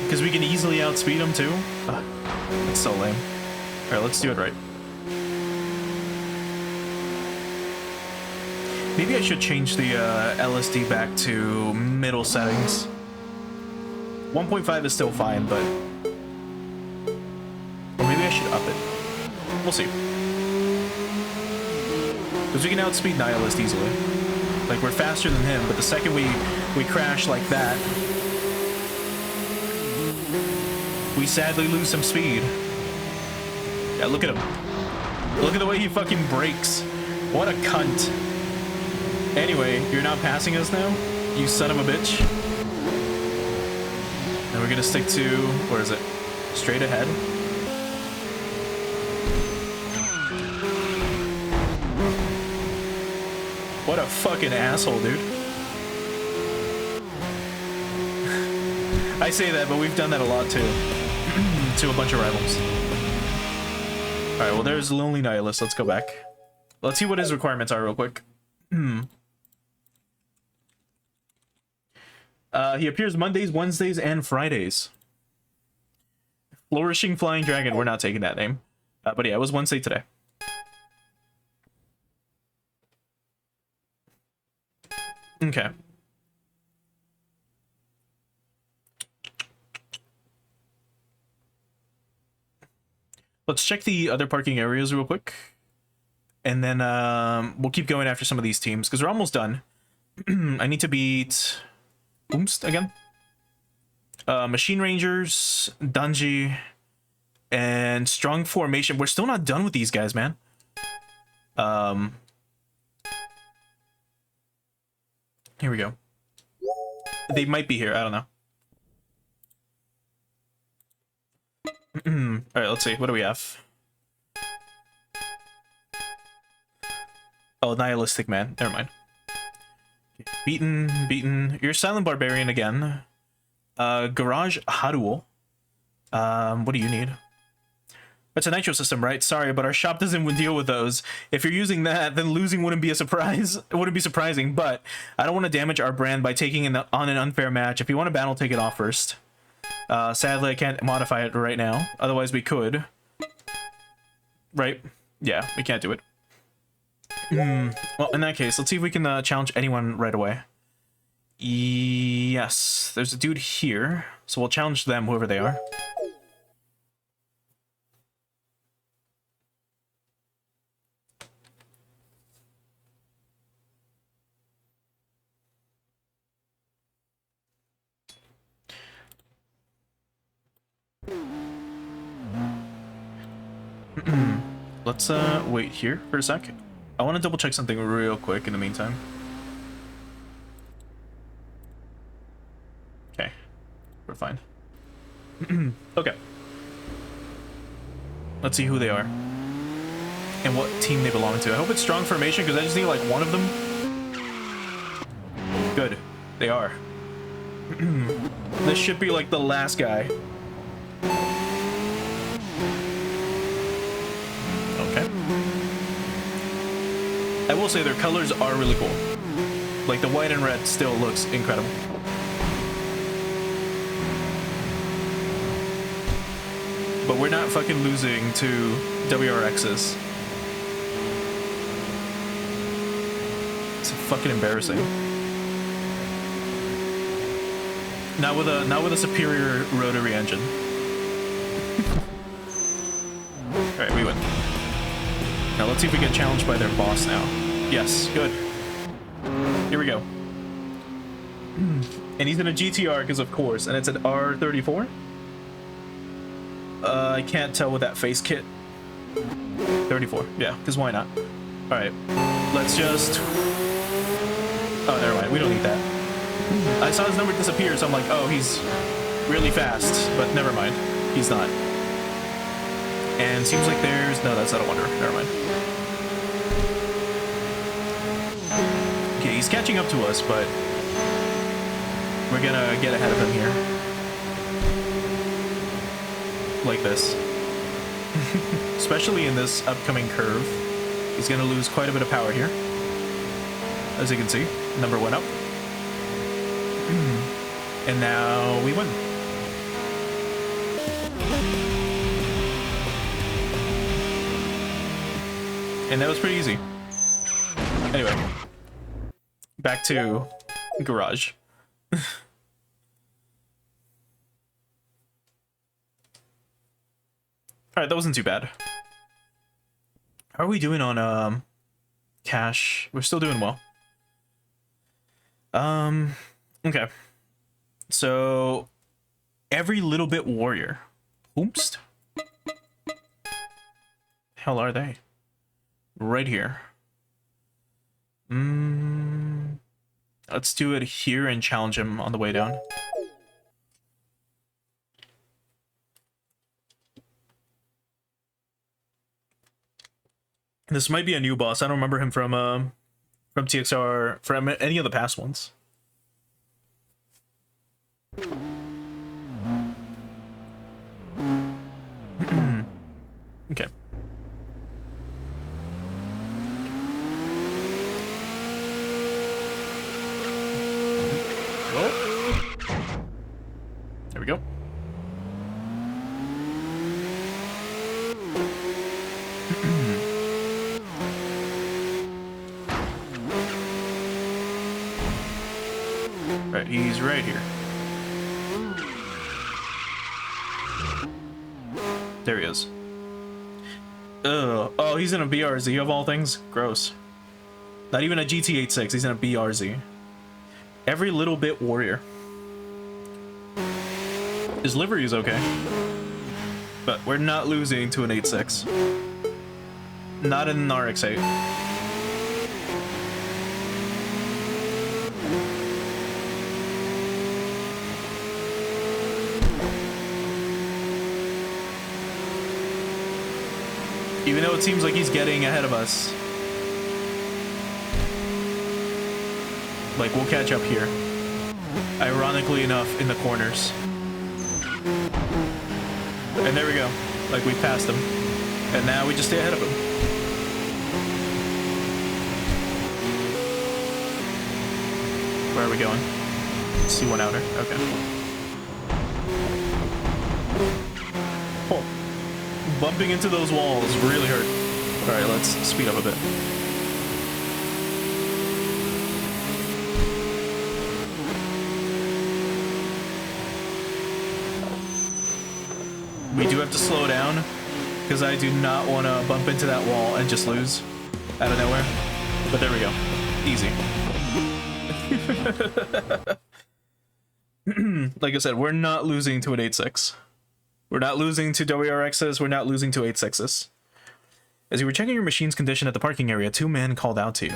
Because we can easily outspeed him too. That's so lame. Alright, let's do it right. Maybe I should change the LSD back to middle settings. 1.5 is still fine, but... Or maybe I should up it. We'll see. Because we can outspeed Nihilist easily. Like, we're faster than him, but the second we crash like that, we sadly lose some speed. Yeah, look at him. Look at the way he fucking brakes. What a cunt. Anyway, you're not passing us now, you son of a bitch. And we're gonna stick to, where is it? Straight ahead. What a fucking asshole, dude. I say that, but we've done that a lot too. To a bunch of rivals. Alright, well there's Lonely Nihilist. Let's go back. Let's see what his requirements are real quick. He appears Mondays, Wednesdays, and Fridays. Flourishing Flying Dragon. We're not taking that name. But yeah, it was Wednesday today. Okay. Let's check the other parking areas real quick. And then we'll keep going after some of these teams, because we're almost done. I need to beat... Oomst again? Machine Rangers, Dungy, and Strong Formation. We're still not done with these guys, man. Here we go. They might be here, I don't know. Alright, let's see. What do we have? Oh, Nihilistic Man. Never mind. Okay. Beaten. You're Silent Barbarian again. Garage Haruo. What do you need? It's a nitro system, right? Sorry, but our shop doesn't deal with those. If you're using that, then losing wouldn't be a surprise. It wouldn't be surprising, but I don't want to damage our brand by taking on an unfair match. If you want to battle, take it off first. Sadly, I can't modify it right now. Otherwise, we could. Right? Yeah, we can't do it. Well, in that case, let's see if we can challenge anyone right away. Yes, there's a dude here. So we'll challenge them, whoever they are. Let's wait here for a sec. I want to double check something real quick in the meantime. Okay, we're fine. Okay. Let's see who they are and what team they belong to. I hope it's Strong Formation, because I just need like one of them. Good, they are. This should be like the last guy. Okay. I will say their colors are really cool. Like the white and red still looks incredible. But we're not fucking losing to WRXs. It's fucking embarrassing. Not with a superior rotary engine. Alright, we win. Now let's see if we get challenged by their boss now. Yes, good. Here we go. And he's in a GTR, because of course, and it's an R34. I can't tell with that face kit. 34, yeah, because why not? Alright, let's just... Oh, never mind, we don't need that. I saw his number disappear, so I'm like, oh, he's really fast, but never mind, he's not. And seems like there's... No, that's not a wonder, never mind. Okay, he's catching up to us, but we're gonna get ahead of him here. Like this. Especially in this upcoming curve. He's gonna lose quite a bit of power here. As you can see, number went up. And now we win. And that was pretty easy. Anyway. Back to Garage. Alright, that wasn't too bad. How are we doing on cash? We're still doing well. Okay. So every little bit warrior. Oops. Hell are they? Right here. Let's do it here and challenge him on the way down. This might be a new boss. I don't remember him from from TXR, from any of the past ones. Okay. There we go. Right, he's right here. There he is. Ugh. Oh, he's in a BRZ of all things? Gross. Not even a GT86, he's in a BRZ. Every little bit warrior. His livery is okay. But we're not losing to an 8.6. Not in an RX-8. Even though it seems like he's getting ahead of us. Like, we'll catch up here. Ironically enough, in the corners. And there we go. Like, we passed him. And now we just stay ahead of him. Where are we going? C1 outer. Okay. Oh. Bumping into those walls really hurt. Alright, let's speed up a bit. We do have to slow down, because I do not want to bump into that wall and just lose out of nowhere. But there we go. Easy. Like I said, we're not losing to an 8.6. We're not losing to WRXs, we're not losing to 8.6s. As you were checking your machine's condition at the parking area, two men called out to you.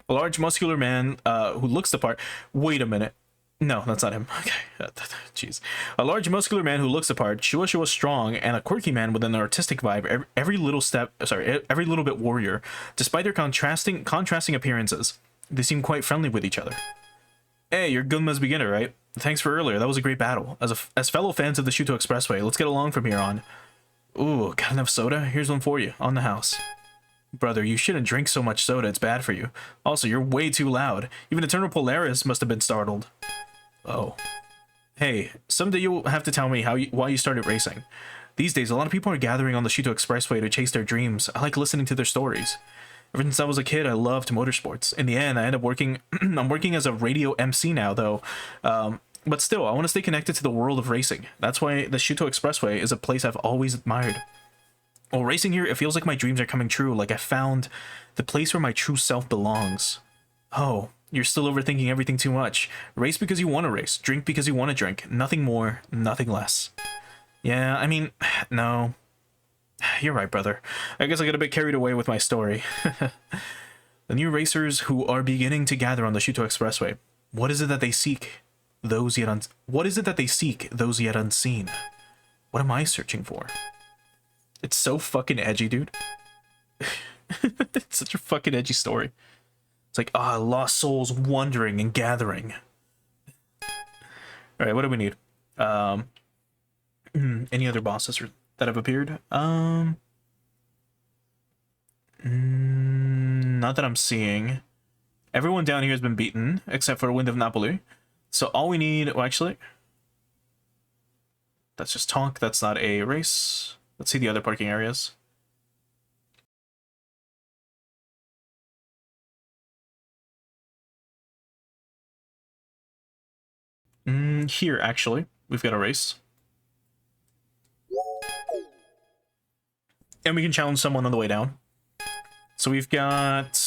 A large, muscular man who looks the part... Wait a minute. No, that's not him. Okay, jeez. A large, muscular man who looks the part, Shua strong, and a quirky man with an artistic vibe, every little bit warrior. Despite their contrasting appearances, they seem quite friendly with each other. Hey, you're Gunma's beginner, right? Thanks for earlier, that was a great battle. As fellow fans of the Shuto Expressway, let's get along from here on. Ooh, got enough soda? Here's one for you, on the house. Brother, you shouldn't drink so much soda, it's bad for you. Also, you're way too loud. Even Eternal Polaris must have been startled. Oh. Hey, someday you'll have to tell me why you started racing. These days, a lot of people are gathering on the Shuto Expressway to chase their dreams. I like listening to their stories. Ever since I was a kid, I loved motorsports. In the end, I ended up working... I'm working as a radio MC now, though. But still, I want to stay connected to the world of racing. That's why the Shuto Expressway is a place I've always admired. While racing here, it feels like my dreams are coming true, like I found the place where my true self belongs. Oh, you're still overthinking everything too much. Race because you want to race. Drink because you want to drink. Nothing more, nothing less. Yeah, I mean, no... You're right, brother. I guess I got a bit carried away with my story. The new racers who are beginning to gather on the Shuto Expressway. What is it that they seek? What is it that they seek? Those yet unseen. What am I searching for? It's so fucking edgy, dude. It's such a fucking edgy story. It's like, lost souls wandering and gathering. All right, what do we need? Any other bosses that have appeared? Not that I'm seeing. Everyone down here has been beaten, except for Wind of Napoli. So all we need... Well, actually... That's just Tonk. That's not a race. Let's see the other parking areas. Here, actually. We've got a race. And we can challenge someone on the way down. So we've got...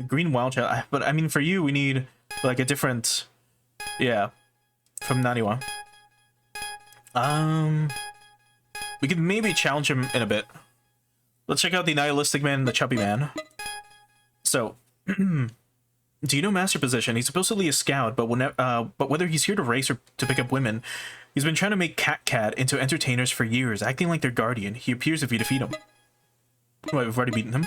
Green Wild Child. But, I mean, for you, we need, like, a different... Yeah. From Naniwa. We could maybe challenge him in a bit. Let's check out the Nihilistic Man and the Chubby Man. So... Do you know Master Position? He's supposedly a scout, but whether he's here to race or to pick up women, he's been trying to make Cat into entertainers for years, acting like their guardian. He appears if you defeat him. Wait, we've already beaten him?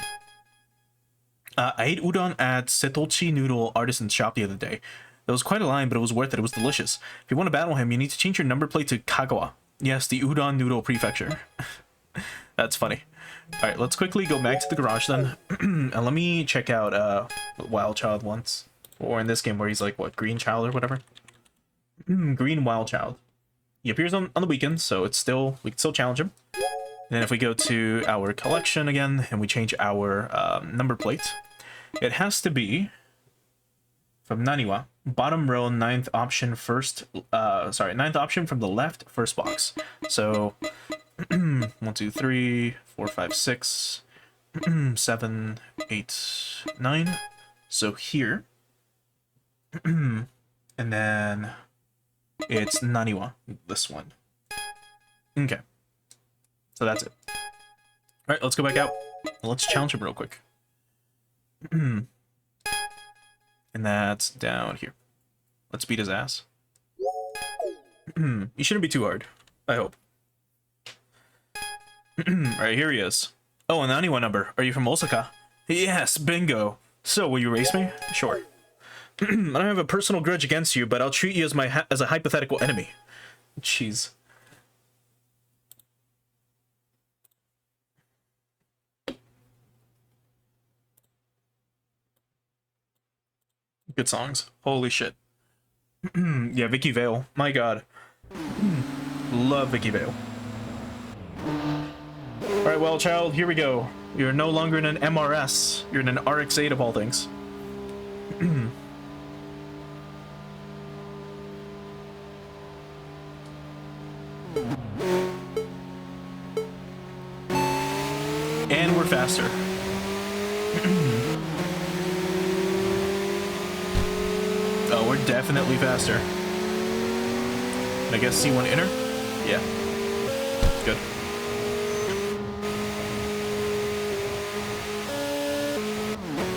I ate udon at Setochi Noodle Artisan Shop the other day. There was quite a line, but it was worth it. It was delicious. If you want to battle him, you need to change your number plate to Kagawa. Yes, the Udon Noodle Prefecture. That's funny. Alright, let's quickly go back to the garage then. And let me check out Wild Child once. Or in this game where he's like, what, Green Child or whatever? Green Wild Child. He appears on the weekends, so it's still, we can still challenge him. And then if we go to our collection again, and we change our number plate, it has to be from Naniwa. Bottom row, ninth option first, ninth option from the left, first box. So, 1, 2, 3, 4, 5, 6, 7, 8, 9. So here. And then it's Naniwa, this one. Okay. So that's it. Alright, let's go back out. Let's challenge him real quick. And that's down here. Let's beat his ass. You shouldn't be too hard. I hope. Alright, here he is. Oh, an Naniwa number. Are you from Osaka? Yes, bingo. So, will you race me? Sure. I don't have a personal grudge against you, but I'll treat you as a hypothetical enemy. Jeez. Good songs. Holy shit. Yeah, Vicky Vale. My god. Love Vicky Vale. Alright, well, child, here we go. You're no longer in an MRS. You're in an RX-8 of all things. And we're faster. Oh, we're definitely faster. I guess C1 inner? Yeah. Good.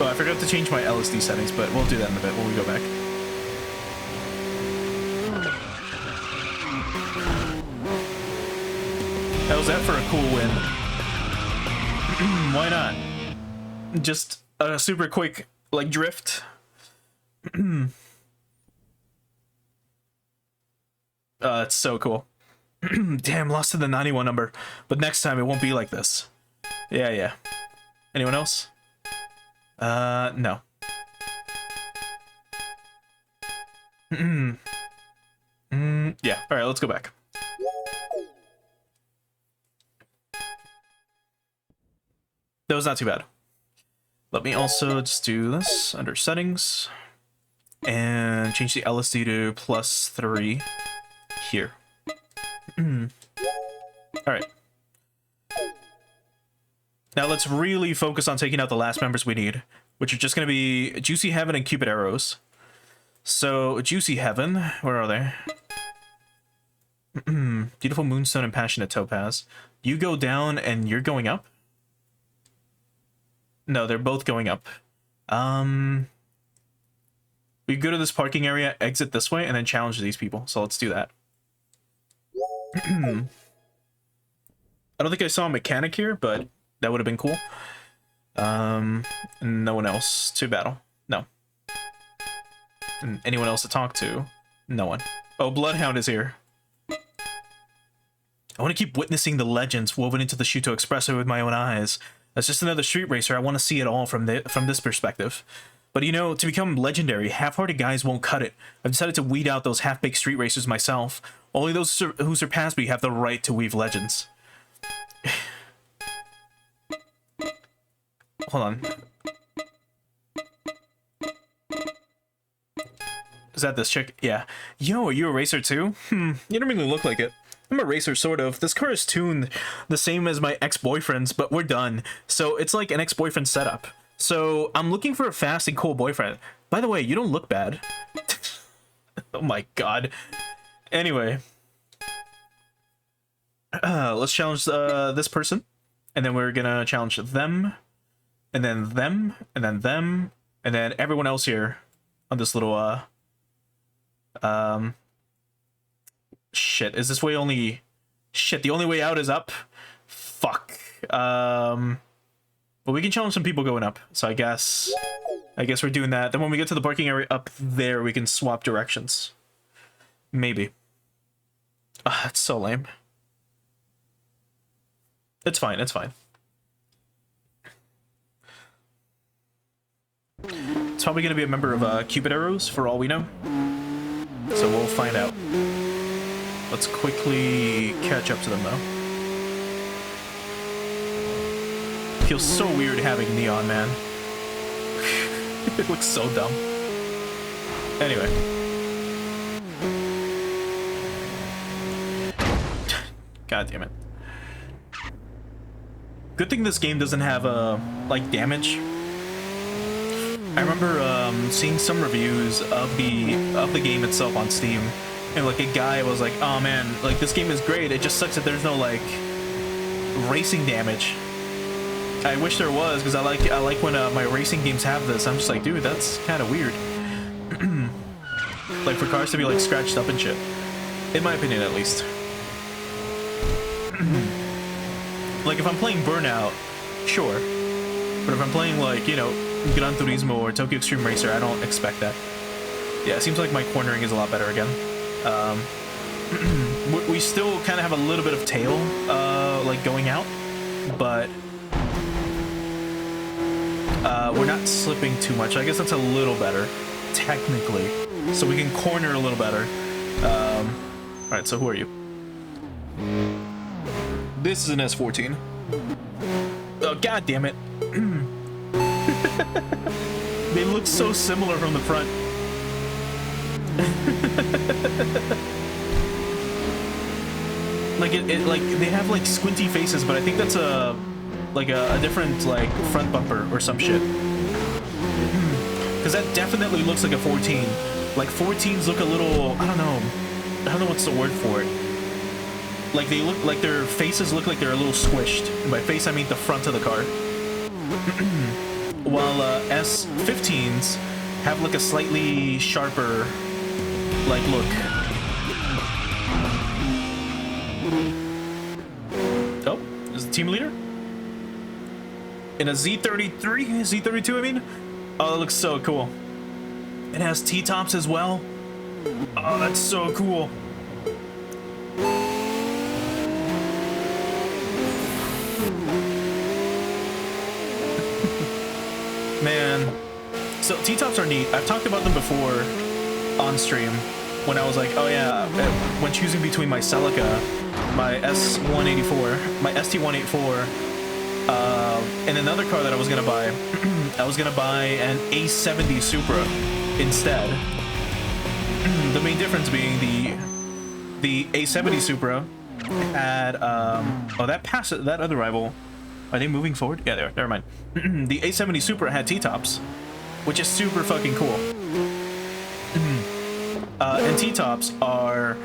Oh, I forgot to change my LSD settings, but we'll do that in a bit when we go back. How's that for a cool win? Why not? Just a super quick, like, drift. It's so cool. Damn, lost to the 91 number. But next time it won't be like this. Yeah. Anyone else? No. Yeah, alright, let's go back. That was not too bad. Let me also just do this under settings. And change the LSD to +3 here. Alright. Now let's really focus on taking out the last members we need, which are just going to be Juicy Heaven and Cupid Arrows. So, Juicy Heaven, where are they? Beautiful Moonstone and Passionate Topaz. You go down and you're going up? No, they're both going up. We go to this parking area, exit this way, and then challenge these people. So let's do that. I don't think I saw a mechanic here, but that would have been cool. No one else to battle. No. And anyone else to talk to? No one. Oh, Bloodhound is here. I want to keep witnessing the legends woven into the Shuto Expressway with my own eyes. As just another street racer, I want to see it all from this perspective. But you know, to become legendary, half-hearted guys won't cut it. I've decided to weed out those half-baked street racers myself. Only those who surpass me have the right to weave legends. Hold on. Is that this chick? Yeah. Yo, are you a racer too? You don't really look like it. I'm a racer, sort of. This car is tuned the same as my ex-boyfriend's, but we're done. So it's like an ex-boyfriend setup. So I'm looking for a fast and cool boyfriend. By the way, you don't look bad. Oh my god. Anyway. Let's challenge this person. And then we're gonna challenge them. And then them. And then them. And then everyone else here on this little, shit, is this way only... Shit, the only way out is up? Fuck. Well, But we can challenge some people going up. So I guess we're doing that. Then when we get to the parking area up there, we can swap directions. Maybe. Ah, that's so lame. It's fine, it's fine. It's probably going to be a member of Cupid Arrows, for all we know. So we'll find out. Let's quickly catch up to them, though. Feels so weird having neon, man. It looks so dumb. Anyway. God damn it. Good thing this game doesn't have, like, damage. I remember seeing some reviews of the game itself on Steam, and like a guy was like, "Oh man, like this game is great. It just sucks that there's no like racing damage." I wish there was, because I like when my racing games have this. I'm just like, dude, that's kind of weird. Like for cars to be like scratched up and shit, in my opinion at least. Like if I'm playing Burnout, sure, but if I'm playing like, you know, Gran Turismo or Tokyo Xtreme Racer, I don't expect that. Yeah, it seems like my cornering is a lot better again. We still kind of have a little bit of tail, like going out, but we're not slipping too much. I guess that's a little better, technically. So we can corner a little better. Alright, so who are you? This is an S14. Oh, god damn it. They look so similar from the front. Like like they have like squinty faces, but I think that's a different like front bumper or some shit. Because that definitely looks like a 14. Like 14s look a little, I don't know what's the word for it. Like they look like their faces look like they're a little squished. And by face I mean the front of the car. While S15s have like a slightly sharper like look. Oh, is the team leader? In a Z33? Z32 I mean? Oh, that looks so cool. It has T-tops as well. Oh, that's so cool. Man, so T-tops are neat. I've talked about them before on stream when I was like, oh yeah, when choosing between my Celica, my S184, my ST184, and another car that I was gonna buy, I was gonna buy an A70 Supra instead. The main difference being the A70 Supra had oh, that other rival. Are they moving forward? Yeah, they are. Never mind. The A70 Supra had T-tops, which is super fucking cool. And T-tops are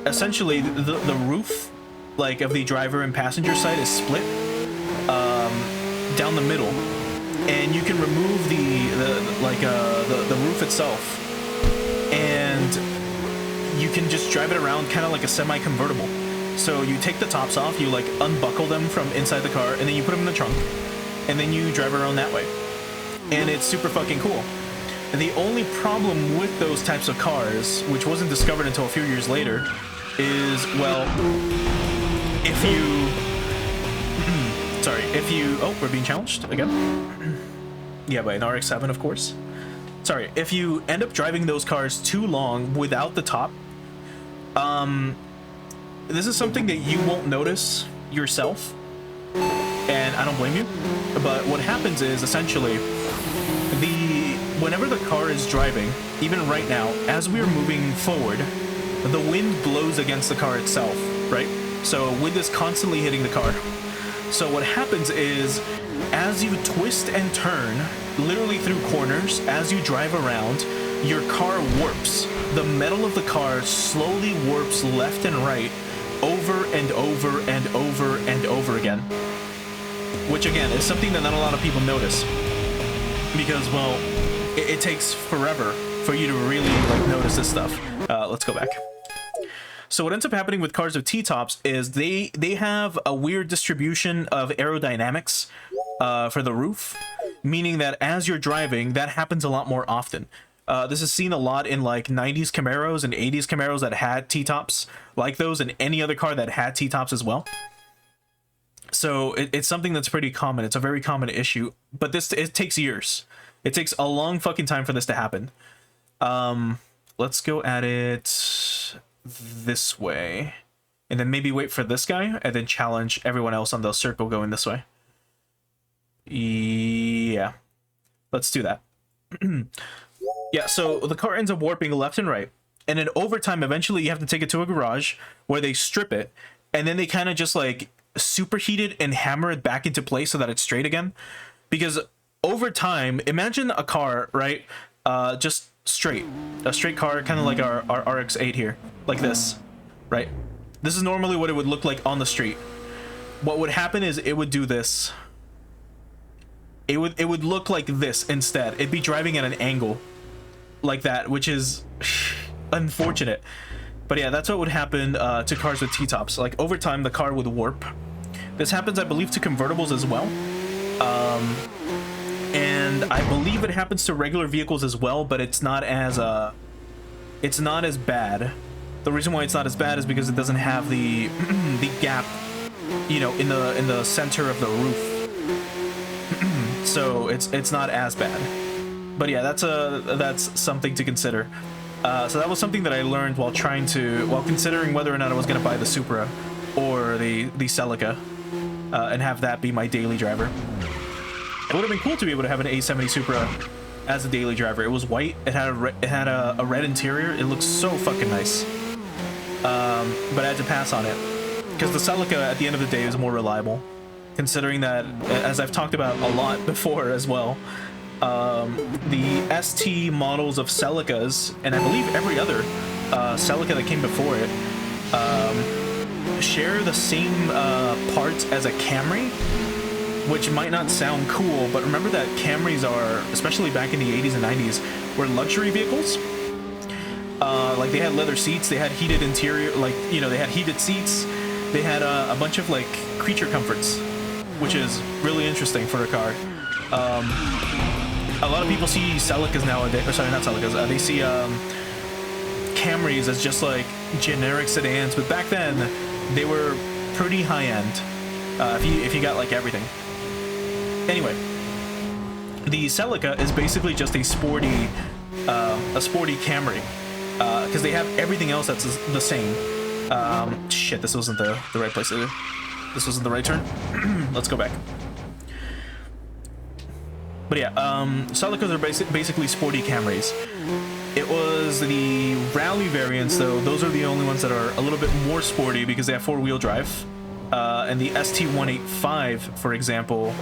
essentially the roof, like of the driver and passenger side, is split down the middle, and you can remove the roof itself, and you can just drive it around kind of like a semi-convertible. So you take the tops off, you like unbuckle them from inside the car, and then you put them in the trunk, and then you drive around that way. And it's super fucking cool. And the only problem with those types of cars, which wasn't discovered until a few years later, is, well, if you... sorry, if you... Oh, we're being challenged again? Yeah, by an RX-7, of course. Sorry, if you end up driving those cars too long without the top, this is something that you won't notice yourself, and I don't blame you, but what happens is, essentially, whenever the car is driving, even right now, as we're moving forward, the wind blows against the car itself, right? So wind is constantly hitting the car. So what happens is, as you twist and turn, literally through corners, as you drive around, your car warps. The metal of the car slowly warps left and right, over and over and over and over again. Which again is something that not a lot of people notice, because, well, it takes forever for you to really like notice this stuff. Let's go back. So what ends up happening with cars with T-tops is they have a weird distribution of aerodynamics for the roof, meaning that as you're driving, that happens a lot more often. This is seen a lot in like 90s Camaros and 80s Camaros that had T-tops like those, and any other car that had T-tops as well. So it's something that's pretty common. It's a very common issue, but it takes years. It takes a long fucking time for this to happen. Let's go at it this way, and then maybe wait for this guy, and then challenge everyone else on the circle going this way. Yeah, let's do that. Yeah, so the car ends up warping left and right, and then over time, eventually you have to take it to a garage where they strip it, and then they kind of just like superheat it and hammer it back into place so that it's straight again. Because over time, imagine a car, right? Just straight. A straight car, kind of like our RX-8 here. Like this, right? This is normally what it would look like on the street. What would happen is it would do this. It would look like this instead. It'd be driving at an angle like that, which is unfortunate. But yeah, that's what would happen to cars with T-tops. Like over time, the car would warp. This happens, I believe, to convertibles as well. And I believe it happens to regular vehicles as well, but it's not as bad. The reason why it's not as bad is because it doesn't have the the gap, you know, in the center of the roof. So it's not as bad. But yeah, that's something to consider. So that was something that I learned while considering whether or not I was going to buy the Supra or the Celica, and have that be my daily driver. It would have been cool to be able to have an A70 Supra as a daily driver. It was white. It had a red interior. It looks so fucking nice. But I had to pass on it because the Celica at the end of the day is more reliable, considering that, as I've talked about a lot before as well, the ST models of Celicas, and I believe every other Celica that came before it, share the same parts as a Camry, which might not sound cool, but remember that Camrys are, especially back in the 80s and 90s, were luxury vehicles. Like they had leather seats, they had heated interior, like, you know, they had heated seats, they had a bunch of like creature comforts, which is really interesting for a car. A lot of people see Celicas nowadays, or sorry, not Celicas, they see Camrys as just like generic sedans, but back then they were pretty high-end, if you got like everything. Anyway, the Celica is basically just a sporty Camry, because they have everything else that's the same. Shit, this wasn't the right place. This wasn't the right turn. Let's go back. But yeah, Celicas are basically sporty Camrys. It was the rally variants, though. Those are the only ones that are a little bit more sporty because they have four-wheel drive. And the ST185, for example,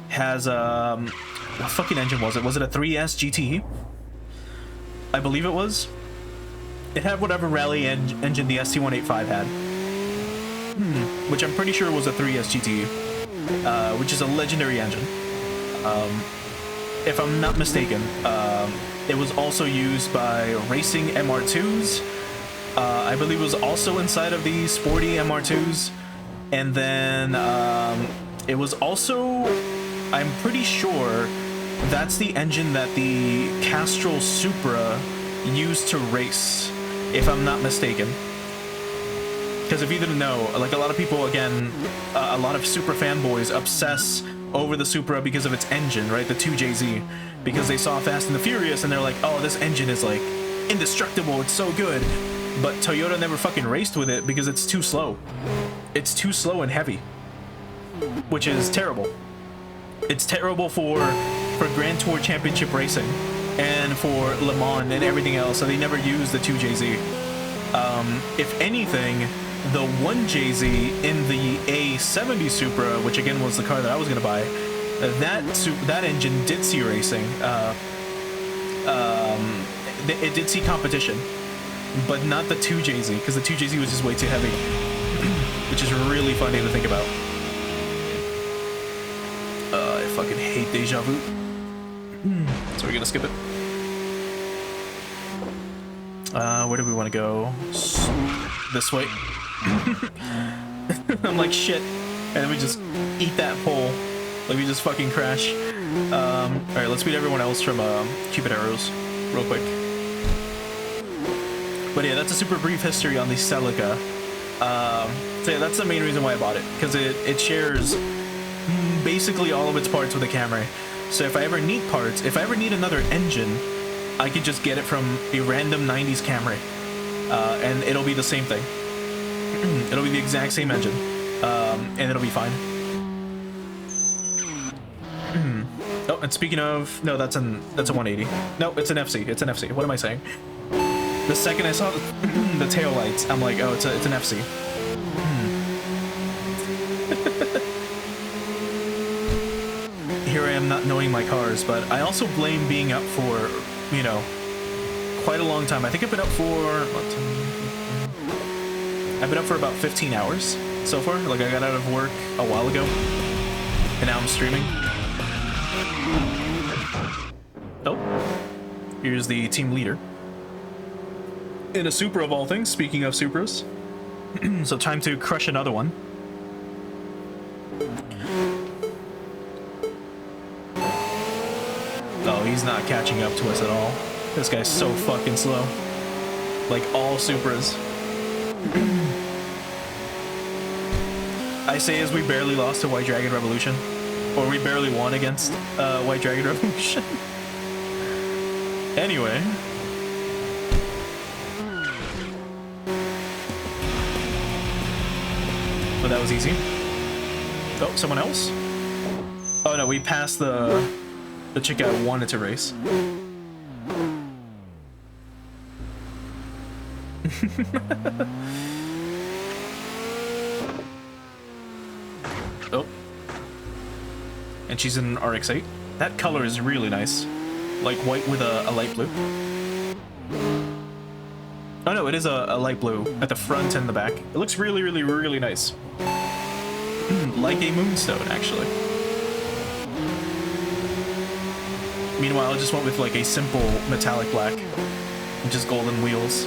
has what fucking engine was it? Was it a 3S GTE? I believe it was. It had whatever rally engine the ST185 had, which I'm pretty sure was a 3S GTE, which is a legendary engine. If I'm not mistaken, it was also used by racing MR2s. I believe it was also inside of the sporty MR2s. And then it was also, I'm pretty sure that's the engine that the Castrol Supra used to race, if I'm not mistaken. Because if you didn't know, like a lot of people, again, a lot of Supra fanboys obsess over the Supra because of its engine, right? The 2JZ. Because they saw Fast and the Furious and they're like, oh, this engine is like indestructible, it's so good. But Toyota never fucking raced with it because it's too slow. It's too slow and heavy, which is terrible. It's terrible for Grand Tour Championship racing and for Le Mans and everything else, so they never used the 2JZ. If anything, the 1JZ in the A70 Supra, which again was the car that I was going to buy, that engine did see racing. It did see competition, but not the 2JZ, because the 2JZ was just way too heavy, which is really funny to think about. I fucking hate Deja Vu. So we're gonna skip it. Where do we want to go? this way. I'm like, shit. And then we just eat that pole. Like, we just fucking crash. Alright, let's beat everyone else from Cupid Arrows real quick. But yeah, that's a super brief history on the Celica. So yeah, that's the main reason why I bought it, because it shares basically all of its parts with the Camry. So if I ever need parts, if I ever need another engine, I could just get it from a random 90s Camry, and it'll be the same thing. It'll be the exact same engine, and it'll be fine. Oh, and speaking of, no, that's a 180. No, it's an FC. It's an FC. What am I saying? The second I saw the tail lights, I'm like, oh, it's an FC. Here I am not knowing my cars, but I also blame being up for, you know, quite a long time. I think I've been up for, I've been up for about 15 hours so far. Like, I got out of work a while ago, and now I'm streaming. Oh, here's the team leader. In a Supra of all things, speaking of Supras. So time to crush another one. Oh, he's not catching up to us at all. This guy's so fucking slow. Like all Supras. I say as we barely lost to White Dragon Revolution. Or we barely won against White Dragon Revolution. Anyway. But that was easy. Oh, someone else? Oh no, we passed the chick I wanted to race. Oh. And she's in an RX-8. That color is really nice. Like white with a light blue. Oh no, it is a light blue at the front and the back. It looks really, really, really nice. Like a moonstone, actually. Meanwhile, I just went with like a simple metallic black. And just golden wheels.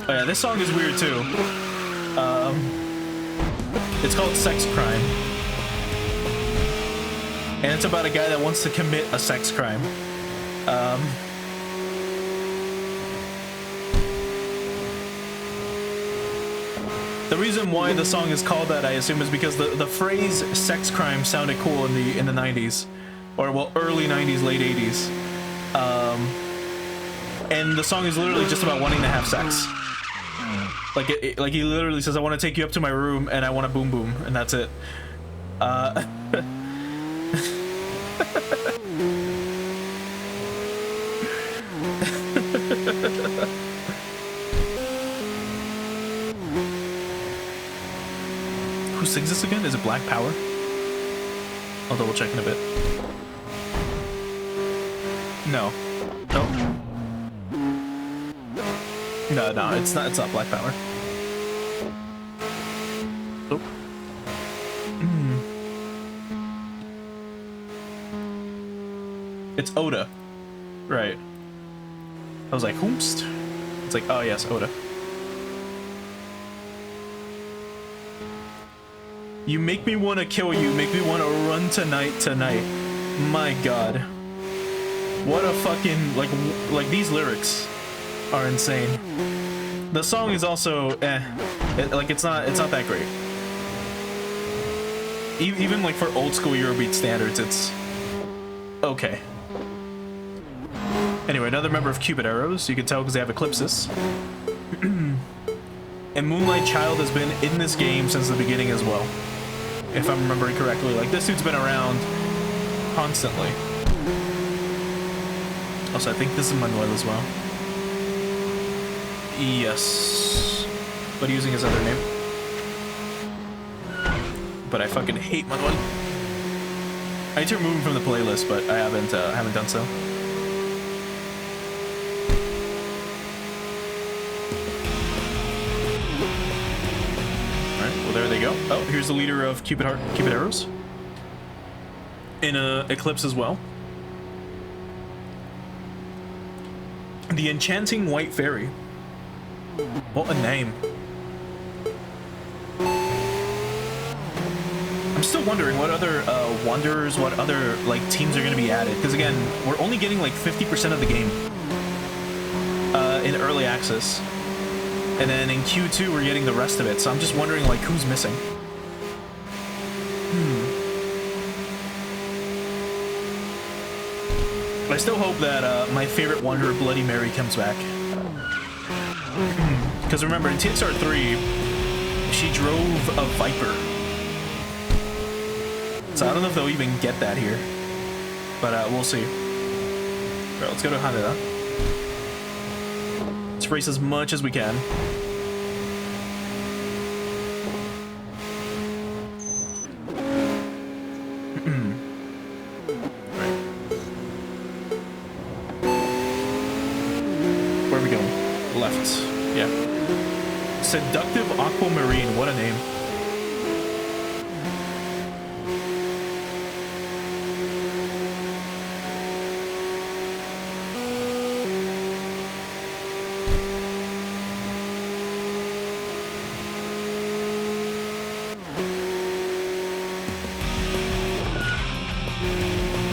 Oh yeah, this song is weird too. It's called Sex Crime. And it's about a guy that wants to commit a sex crime. The reason why the song is called that, I assume, is because the phrase sex crime sounded cool in the 90s. Or, well, early 90s, late 80s. And the song is literally just about wanting to have sex. Like he literally says, I want to take you up to my room and I want to boom boom, and that's it. Who sings this again? Is it Black Power? I'll double check in a bit. No. Nope. No, it's not Black Power. Nope. It's Oda. Right. I was like, whomst? It's like, oh yes, Oda. You make me want to kill you, make me want to run tonight. My god. What a fucking, like these lyrics are insane. The song is also it's not that great. Even like for old school Eurobeat standards, it's okay. Anyway, another member of Cupid Arrows. You can tell because they have eclipses. And Moonlight Child has been in this game since the beginning as well, if I'm remembering correctly. Like, this dude's been around constantly. Also, I think this is Manuel as well. Yes. But using his other name. But I fucking hate Manuel. I need to remove him from the playlist, but I haven't done so. Alright, well there they go. Oh, here's the leader of Cupid Arrows. in Eclipse as well. The Enchanting White Fairy. What a name. I'm still wondering what other Wanderers, what other like teams are going to be added. Because again, we're only getting like 50% of the game in early access. And then in Q2, we're getting the rest of it. So I'm just wondering like who's missing. I still hope that my favorite Wanderer, Bloody Mary, comes back. Because remember, in TXR3, she drove a Viper. So I don't know if they'll even get that here. But we'll see. Alright, let's go to Haneda. Let's race as much as we can. Seductive Aquamarine, what a name.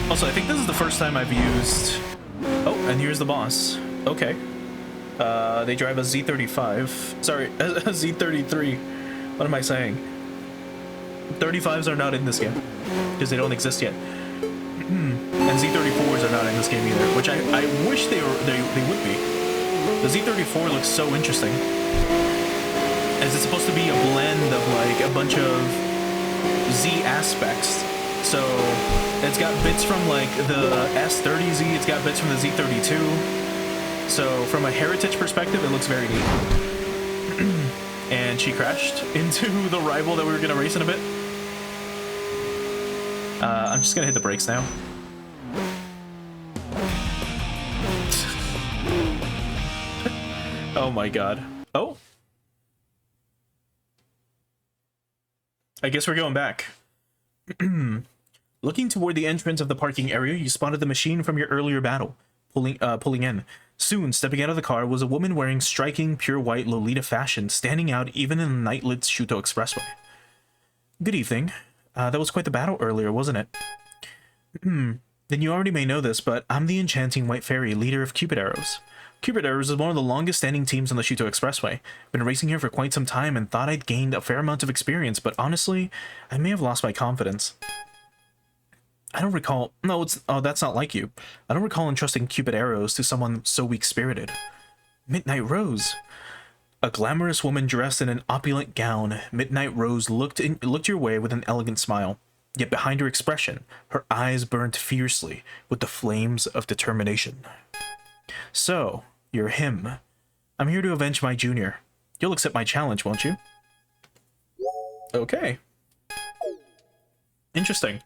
Also, I think this is the first time I've used... Oh, and here's the boss. Okay. They drive a Z35. Sorry, a Z33. What am I saying? 35s are not in this game because they don't exist yet. And Z34s are not in this game either, which I wish they would be. The Z34 looks so interesting, as it's supposed to be a blend of like a bunch of Z aspects. So it's got bits from like the S30Z, it's got bits from the Z32. So from a heritage perspective, it looks very neat. And she crashed into the rival that we were going to race in a bit. I'm just going to hit the brakes now. Oh my god. Oh. I guess we're going back. Looking toward the entrance of the parking area, you spotted the machine from your earlier battle, pulling in. Soon, stepping out of the car was a woman wearing striking, pure white Lolita fashion, standing out even in the night-lit Shuto Expressway. Good evening. That was quite the battle earlier, wasn't it? Then you already may know this, but I'm the Enchanting White Fairy, leader of Cupid Arrows. Cupid Arrows is one of the longest-standing teams on the Shuto Expressway. Been racing here for quite some time and thought I'd gained a fair amount of experience, but honestly, I may have lost my confidence. I don't recall... No, that's not like you. I don't recall entrusting Cupid Arrows to someone so weak-spirited. Midnight Rose. A glamorous woman dressed in an opulent gown, Midnight Rose looked your way with an elegant smile. Yet behind her expression, her eyes burned fiercely with the flames of determination. So, you're him. I'm here to avenge my junior. You'll accept my challenge, won't you? Okay. Interesting.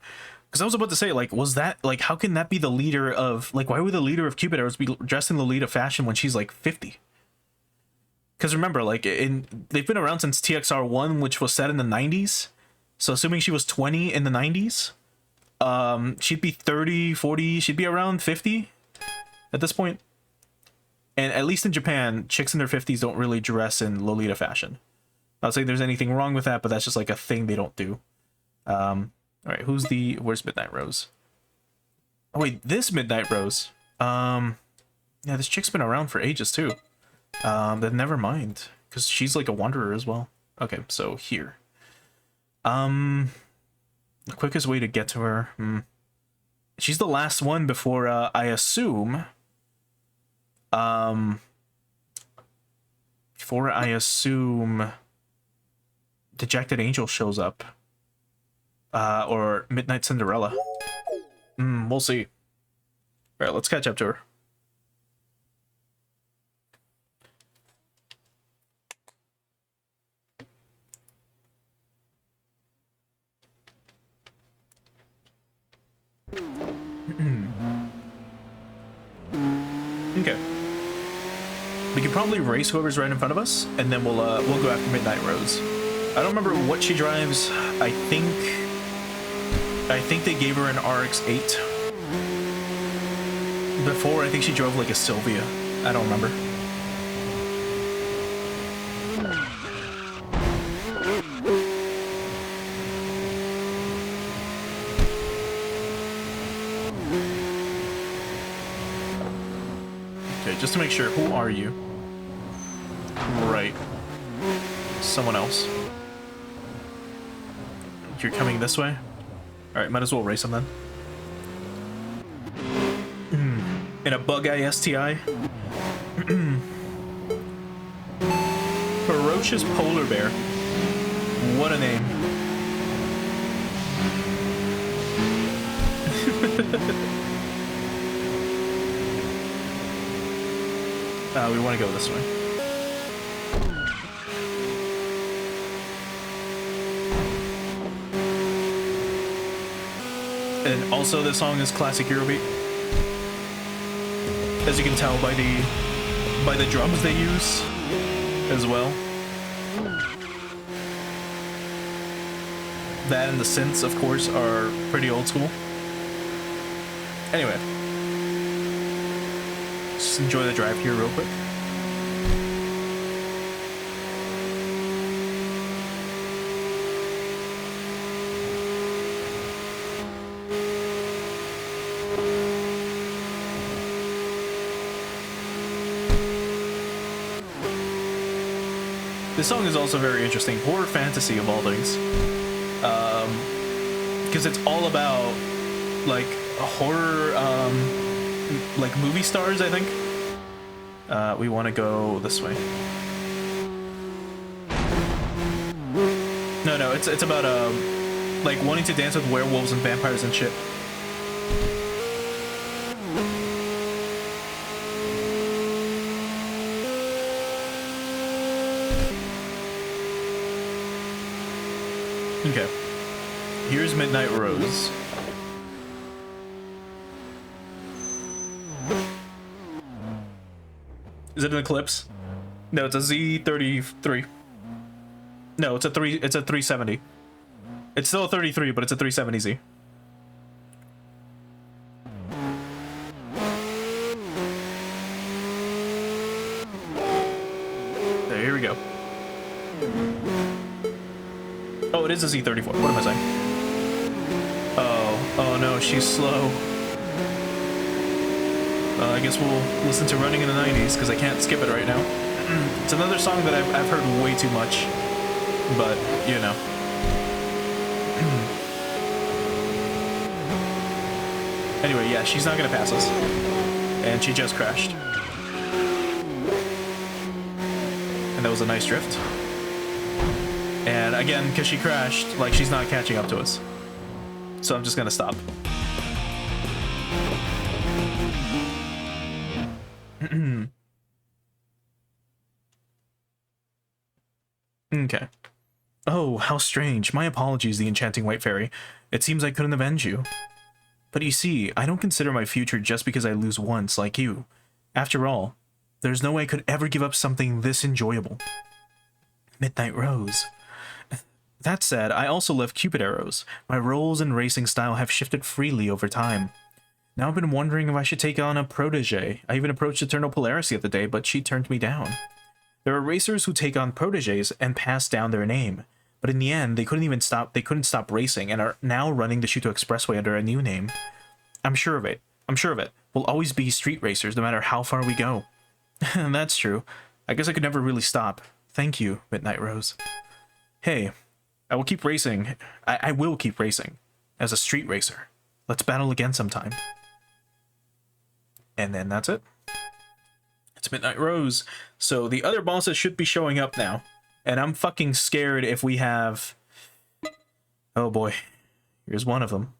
Because I was about to say, like, was that, like, how can that be the leader of, like, why would the leader of Cupid Arrows be dressed in Lolita fashion when she's, like, 50? Because remember, like, they've been around since TXR1, which was set in the 90s. So assuming she was 20 in the 90s, she'd be 30, 40, she'd be around 50 at this point. And at least in Japan, chicks in their 50s don't really dress in Lolita fashion. Not saying there's anything wrong with that, but that's just, like, a thing they don't do. Alright, where's Midnight Rose? Oh wait, this Midnight Rose. Yeah, this chick's been around for ages too. Then never mind, because she's like a wanderer as well. Okay, so here. The quickest way to get to her. She's the last one before, I assume... Dejected Angel shows up. Or Midnight Cinderella. We'll see. Alright, let's catch up to her. Okay. We can probably race whoever's right in front of us, and then we'll go after Midnight Rose. I don't remember what she drives. I think I think they gave her an RX-8. Before, I think she drove like a Sylvia. I don't remember. Okay, just to make sure, who are you? Right. Someone else. You're coming this way? Alright, might as well race him then. In a bug-eye STI. Ferocious polar bear. What a name. We want to go this way. And also this song is classic Eurobeat. As you can tell by the drums they use as well. That and the synths, of course, are pretty old school. Anyway, just enjoy the drive here real quick. This song is also very interesting. Horror fantasy of all things. Because it's all about, like, horror, like, movie stars, I think. We want to go this way. No, it's about, like, wanting to dance with werewolves and vampires and shit. Okay. Here's Midnight Rose. Is it an Eclipse? No, it's a Z33. No, it's a 370. It's still a 33, but it's a 370Z. There, here we go. Oh, it is a Z34. What am I saying? Oh no, she's slow. I guess we'll listen to Running in the 90s, because I can't skip it right now. It's another song that I've heard way too much, but, you know. Anyway, yeah, she's not gonna pass us. And she just crashed. And that was a nice drift. And again, because she crashed, like, she's not catching up to us. So I'm just gonna stop. Okay. Oh, how strange. My apologies, the enchanting white fairy. It seems I couldn't avenge you. But you see, I don't consider my future just because I lose once, like you. After all, there's no way I could ever give up something this enjoyable. Midnight Rose. That said, I also love Cupid arrows. My roles and racing style have shifted freely over time. Now I've been wondering if I should take on a protege. I even approached Eternal Polaris the other day, but she turned me down. There are racers who take on proteges and pass down their name, but in the end, they couldn't stop racing and are now running the Shuto Expressway under a new name. I'm sure of it. We'll always be street racers no matter how far we go. That's true. I guess I could never really stop. Thank you, Midnight Rose. Hey, I will keep racing. I will keep racing as a street racer. Let's battle again sometime. And then that's it. It's Midnight Rose. So the other bosses should be showing up now. And I'm fucking scared if we have... Oh boy. Here's one of them.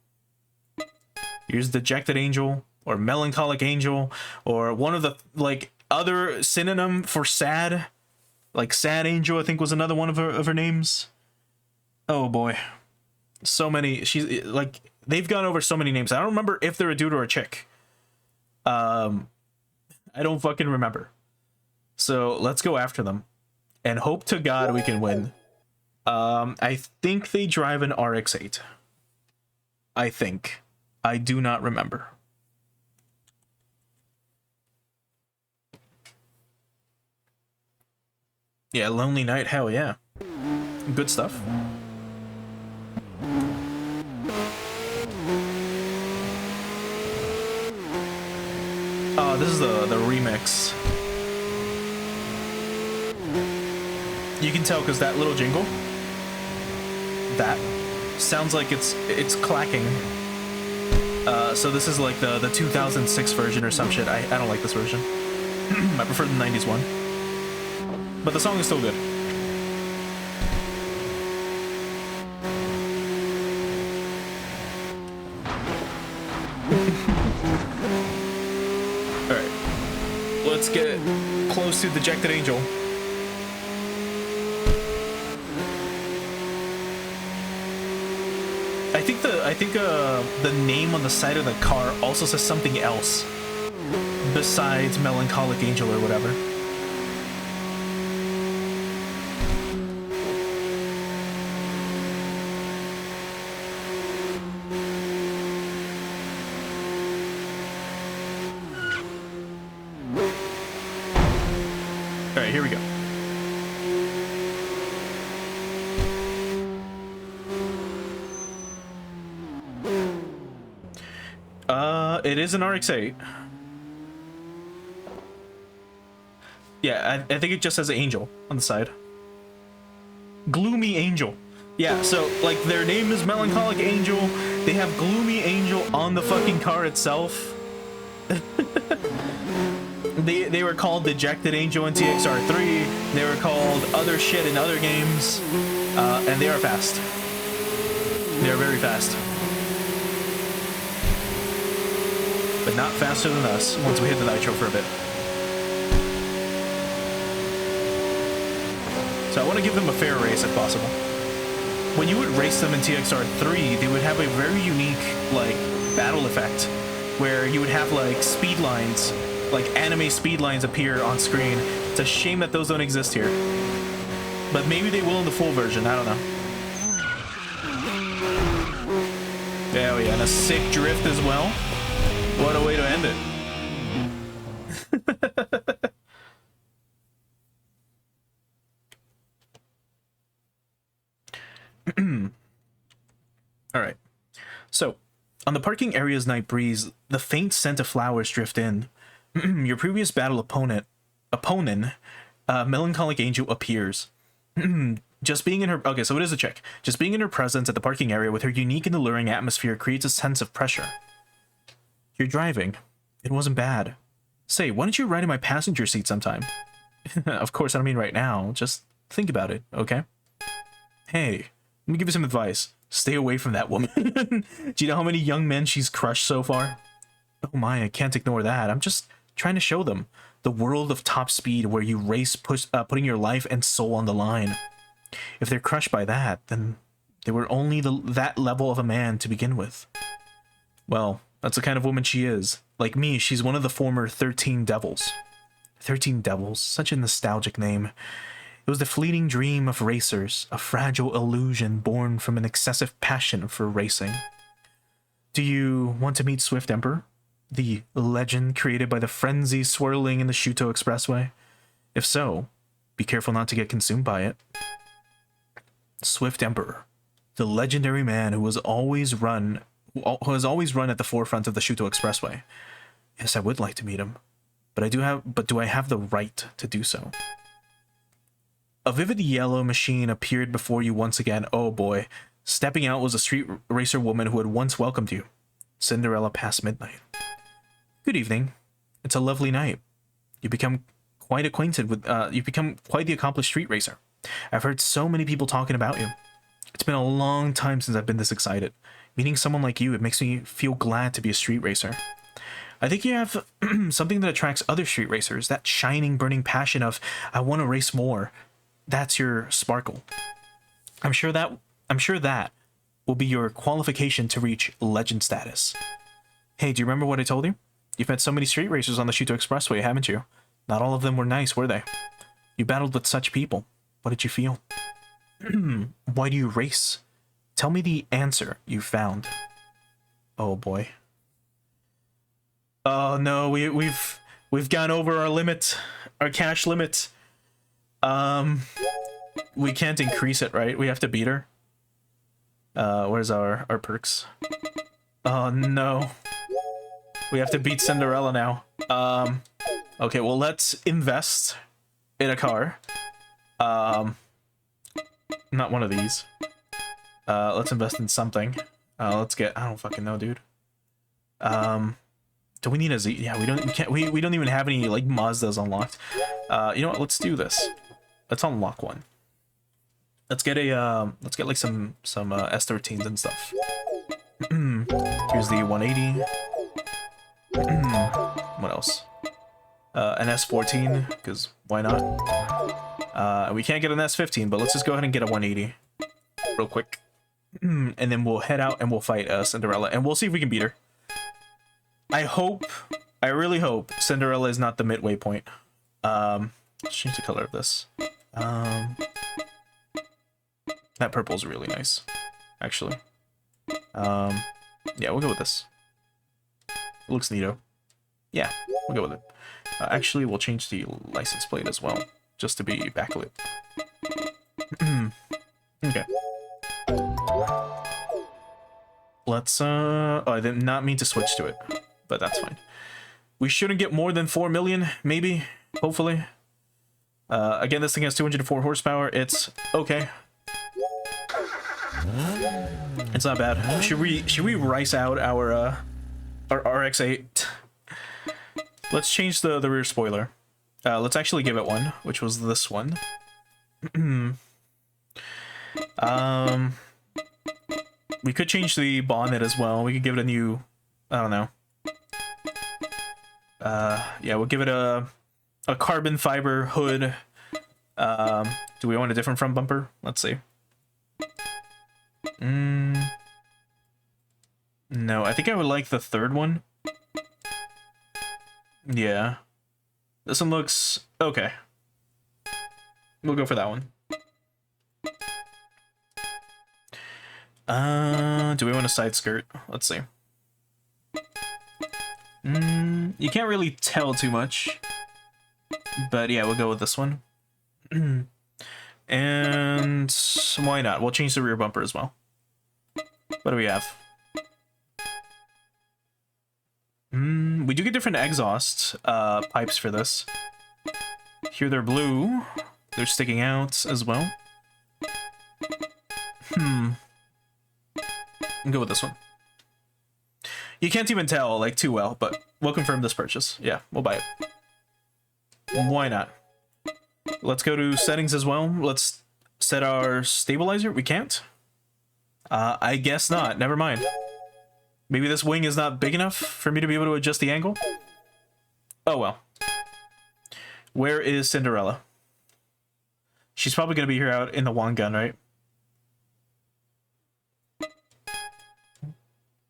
Here's Dejected Angel, or Melancholic Angel, or one of the, like, other synonym for sad. Like Sad Angel, I think, was another one of her names. Oh boy. So many. She's, like, they've gone over so many names. I don't remember if they're a dude or a chick. I don't fucking remember. So let's go after them and hope to God we can win. I think they drive an RX-8. I think. I do not remember. Yeah, Lonely Night, hell yeah. Good stuff. Oh, this is the remix. You can tell because that little jingle, that sounds like it's clacking. So this is like the 2006 version or some shit. I don't like this version. I prefer the 90s one. But the song is still good. Alright. Let's get close to Dejected Angel. I think the name on the side of the car also says something else besides Melancholic Angel or whatever. All right, here we go. It is an RX-8. Yeah, I think it just says Angel on the side. Gloomy Angel. Yeah, so, like, their name is Melancholic Angel. They have Gloomy Angel on the fucking car itself. They were called Dejected Angel in TXR3. They were called other shit in other games. And they are fast. They are very fast. But not faster than us once we hit the nitro for a bit. So I want to give them a fair race if possible. When you would race them in TXR3, they would have a very unique, like, battle effect where you would have, like, speed lines, like anime speed lines appear on screen. It's a shame that those don't exist here. But maybe they will in the full version, I don't know. Oh yeah, and a sick drift as well. What a way to end it. Alright. So, on the parking area's night breeze, the faint scent of flowers drift in. Your previous battle opponent, Melancholic Angel, appears. Just being in her... Okay, so it is a chick. Just being in her presence at the parking area with her unique and alluring atmosphere creates a sense of pressure. You're driving. It wasn't bad. Say, why don't you ride in my passenger seat sometime? Of course, I don't mean right now. Just think about it, okay? Hey, let me give you some advice. Stay away from that woman. Do you know how many young men she's crushed so far? Oh my, I can't ignore that. I'm just trying to show them the world of top speed where you race putting your life and soul on the line. If they're crushed by that, then they were only that level of a man to begin with. Well, that's the kind of woman she is. Like me, she's one of the former 13 Devils. 13 Devils, such a nostalgic name. It was the fleeting dream of racers, a fragile illusion born from an excessive passion for racing. Do you want to meet Swift Emperor? The legend created by the frenzy swirling in the Shuto Expressway? If so, be careful not to get consumed by it. Swift Emperor, the legendary man who has always run at the forefront of the Shuto Expressway. Yes, I would like to meet him, but do I have the right to do so? A vivid yellow machine appeared before you once again. Oh boy. Stepping out was a street racer woman who had once welcomed you. Cinderella past midnight. Good evening. It's a lovely night. You become quite acquainted with, you've become quite the accomplished street racer. I've heard so many people talking about you. It's been a long time since I've been this excited. Meeting someone like you, it makes me feel glad to be a street racer. I think you have something that attracts other street racers, that shining, burning passion of, I want to race more. That's your sparkle. I'm sure that will be your qualification to reach legend status. Hey, do you remember what I told you? You've met so many street racers on the Shuto Expressway, haven't you? Not all of them were nice, were they? You battled with such people. What did you feel? Why do you race? Tell me the answer you found. Oh boy. Oh no, we've gone over our limit, our cash limit. We can't increase it, right? We have to beat her. Where's our perks? Oh no. We have to beat Cinderella now. Okay, well let's invest in a car. Not one of these. Let's invest in something. Let's get, I don't fucking know, dude. Do we need a Z? Yeah, we don't even have any like Mazdas unlocked. You know what? Let's do this. Let's unlock one. Let's get like some S13s and stuff. Here's the 180. What else? An S14, because why not? We can't get an S15, but let's just go ahead and get a 180 real quick. And then we'll head out and we'll fight Cinderella, and we'll see if we can beat her. I really hope Cinderella is not the midway point. Let's change the color of this. That purple's really nice, actually. Yeah, we'll go with this. It looks neato. Yeah, we'll go with it. Actually, we'll change the license plate as well, just to be backlit. Okay. Let's, oh, I did not mean to switch to it, but that's fine. We shouldn't get more than 4 million, maybe, hopefully. Again, this thing has 204 horsepower. It's okay. It's not bad. Should we rice out our RX-8? Let's change the rear spoiler. Let's actually give it one, which was this one. We could change the bonnet as well. We could give it a new, I don't know. Yeah, we'll give it a carbon fiber hood. Do we want a different front bumper? Let's see. No, I think I would like the third one. Yeah. This one looks okay. We'll go for that one. Do we want a side skirt? Let's see. You can't really tell too much. But yeah, we'll go with this one. And why not? We'll change the rear bumper as well. What do we have? We do get different exhaust pipes for this. Here they're blue. They're sticking out as well. I'll go with this one. You can't even tell, like, too well, but we'll confirm this purchase. Yeah, we'll buy it. Why not? Let's go to settings as well. Let's set our stabilizer. We can't? I guess not. Never mind. Maybe this wing is not big enough for me to be able to adjust the angle? Oh well. Where is Cinderella? She's probably going to be here out in the wand gun, right?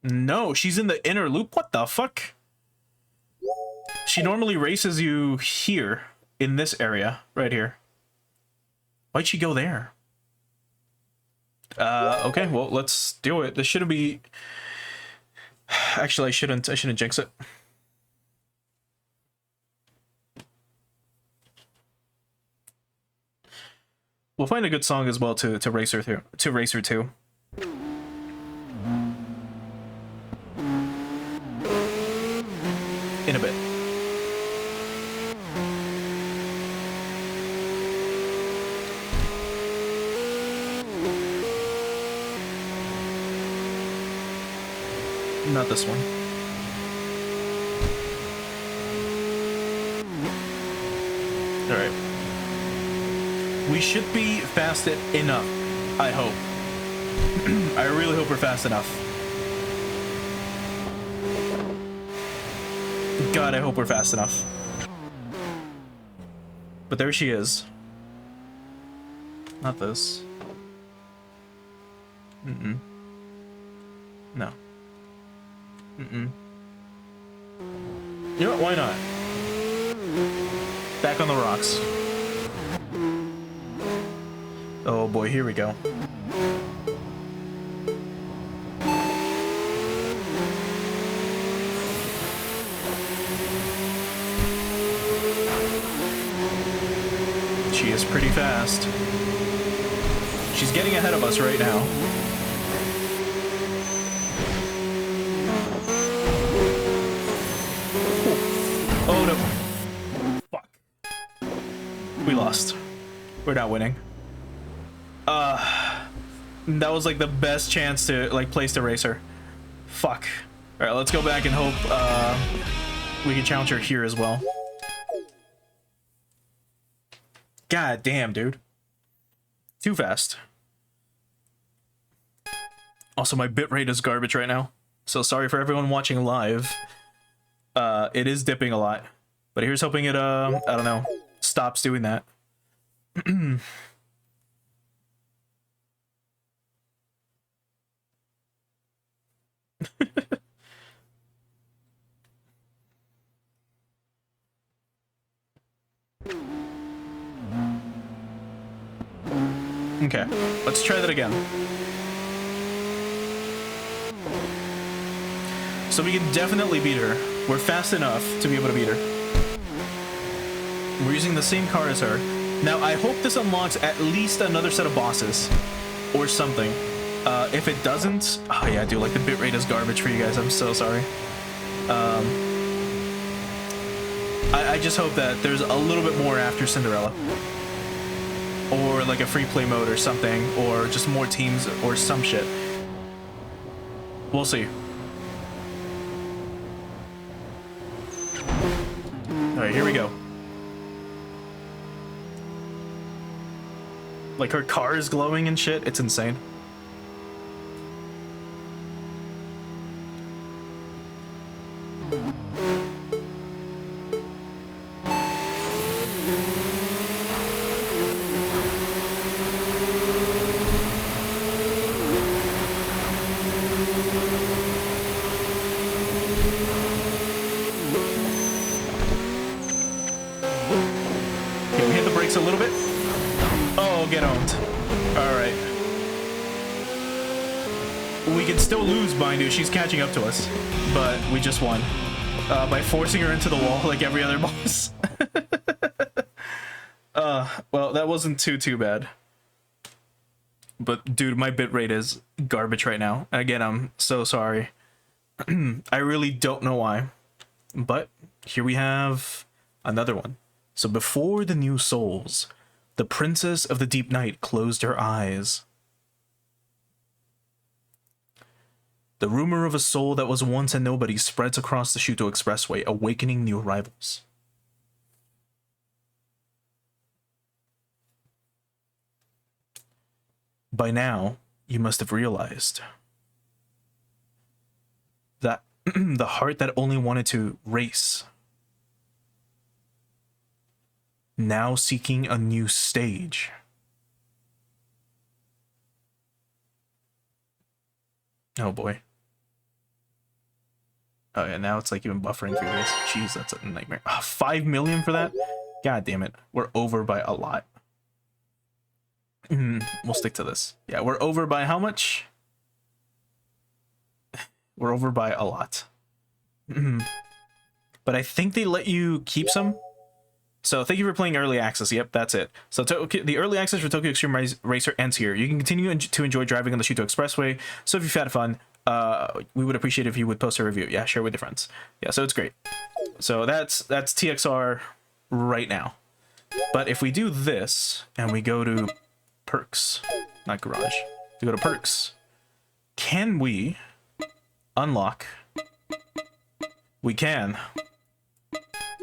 No, she's in the inner loop. What the fuck? She normally races you here, in this area, right here. Why'd she go there? Okay, well, let's do it. This shouldn't be... Actually, I shouldn't jinx it. We'll find a good song as well to race her through, to race her to. In a bit. Not this one. All right. We should be fast enough, I hope. I really hope we're fast enough. God, I hope we're fast enough. But there she is. Not this. No. You know what? Why not? Back on the rocks. Oh boy, here we go. she is pretty fast. She's getting ahead of us right now. Oh no. Fuck. We lost. We're not winning. That was like the best chance to like place the racer. Fuck. Alright, let's go back and hope we can challenge her here as well. God damn, dude. Too fast. Also, my bitrate is garbage right now. So sorry for everyone watching live. It is dipping a lot. But here's hoping it, I don't know, stops doing that. Okay, let's try that again. So we can definitely beat her. We're fast enough to be able to beat her. We're using the same car as her. Now, I hope this unlocks at least another set of bosses or something. If it doesn't... Oh yeah, dude, like the bitrate is garbage for you guys. I'm so sorry. I just hope that there's a little bit more after Cinderella. Or like a free play mode or something. Or just more teams or some shit. We'll see. Alright, here we go. Like her car is glowing and shit. It's insane. A little bit. Oh, get owned. Alright. We can still lose, mind you. She's catching up to us. But we just won. By forcing her into the wall like every other boss. Well, that wasn't too bad. But, dude, my bitrate is garbage right now. Again, I'm so sorry. I really don't know why. But, here we have another one. So before the new souls, the princess of the deep night closed her eyes. The rumor of a soul that was once a nobody spreads across the Shuto Expressway, awakening new arrivals. By now, you must have realized that the heart that only wanted to race, now seeking a new stage. Oh boy. Oh yeah, now it's like even buffering through this. Jeez, that's a nightmare. 5 million for that? God damn it. We're over by a lot. We'll stick to this. Yeah, we're over by how much? We're over by a lot. But I think they let you keep some. So thank you for playing early access. Yep, that's it. So the early access for Tokyo Xtreme Racer ends here. You can continue to enjoy driving on the Shuto Expressway. So if you've had fun, we would appreciate if you would post a review. Yeah, share with your friends. Yeah, so it's great. So that's TXR right now. But if we do this and we go to perks, not garage, we go to perks. Can we unlock? We can.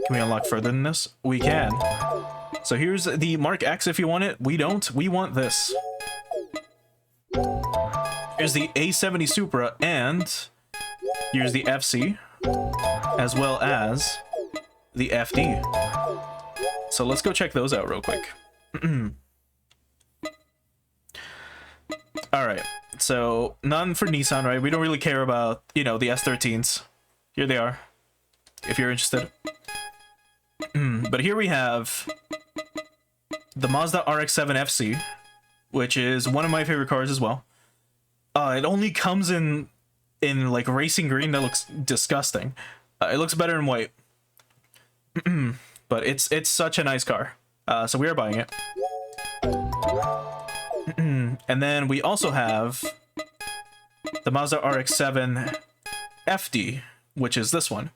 Can we unlock further than this? We can. So here's the Mark X if you want it. We don't. We want this. Here's the A70 Supra, and here's the FC, as well as the FD. So let's go check those out real quick. Alright, so none for Nissan, right? We don't really care about, you know, the S13s. Here they are, if you're interested. But here we have the Mazda RX-7 FC, which is one of my favorite cars as well. It only comes in like racing green. That looks disgusting. It looks better in white. But it's such a nice car. So we are buying it. And then we also have the Mazda RX-7 FD, which is this one.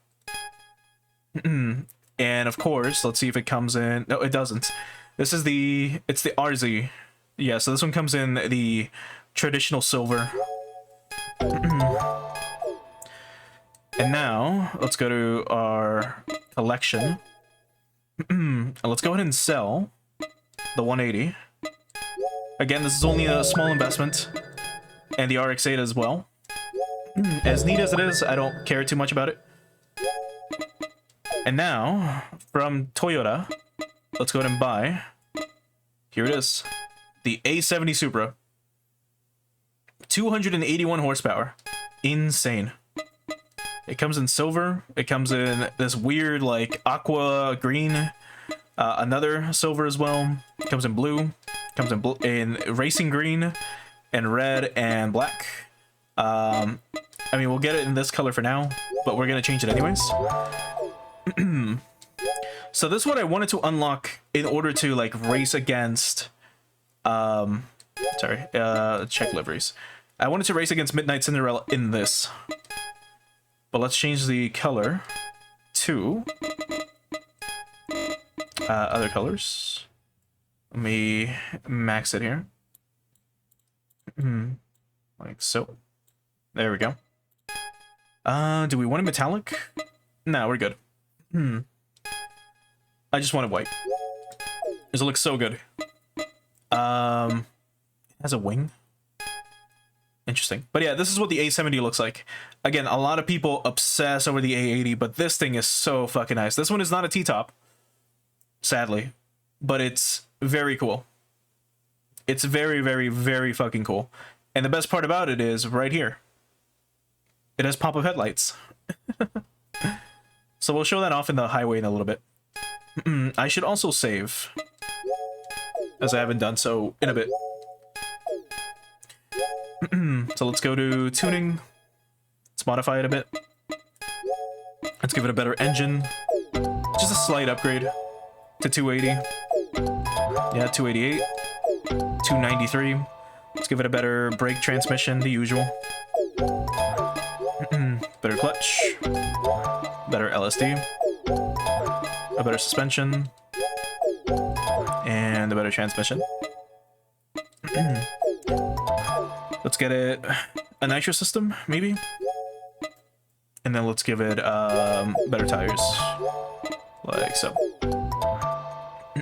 And of course, let's see if it comes in. No, it doesn't. It's the RZ. Yeah, so this one comes in the traditional silver. And now let's go to our collection. Let's go ahead and sell the 180. Again, this is only a small investment, and the RX-8 as well. As neat as it is, I don't care too much about it. And now, from Toyota, let's go ahead and buy. Here it is, the A70 Supra. 281 horsepower. Insane. It comes in silver. It comes in this weird, like, aqua green. Another silver as well. It comes in blue. It comes in racing green and red and black. I mean, we'll get it in this color for now, but we're gonna change it anyways. So this is what I wanted to unlock in order to, like, race against check liveries. I wanted to race against Midnight Cinderella in this, but let's change the color to other colors. Let me max it here. Like so. There we go. Do we want a metallic? No, we're good. I just wanted white. This looks so good. It has a wing. Interesting. But yeah, this is what the A70 looks like. Again, a lot of people obsess over the A80, but this thing is so fucking nice. This one is not a T-top, sadly, but it's very cool. It's very, very, very fucking cool. And the best part about it is right here. It has pop-up headlights. So we'll show that off in the highway in a little bit. I should also save, as I haven't done so in a bit. So let's go to tuning. Let's modify it a bit. Let's give it a better engine. Just a slight upgrade to 280. Yeah, 288. 293. Let's give it a better brake transmission, the usual. Better clutch. Better LSD. A better suspension. And a better transmission. Let's get it a nitro system, maybe? And then let's give it better tires. Like so.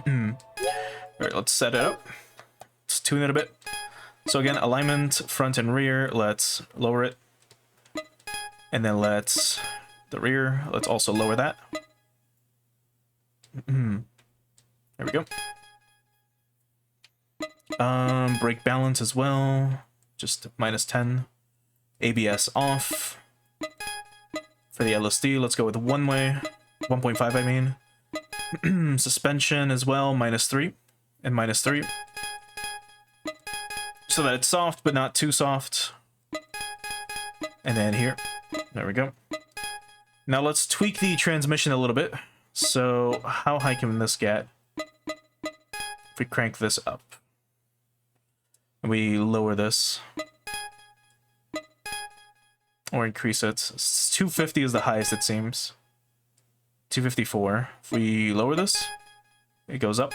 Alright, let's set it up. Let's tune it a bit. So again, alignment, front and rear, let's lower it. And then let's, the rear, let's also lower that. There we go. Brake balance as well. Just -10. ABS off. For the LSD, let's go with one way. 1.5, I mean. Suspension as well, -3 and -3. So that it's soft, but not too soft. And then here. There we go. Now let's tweak the transmission a little bit. So how high can this get? If we crank this up. And we lower this. Or increase it. 250 is the highest, it seems. 254. If we lower this, it goes up.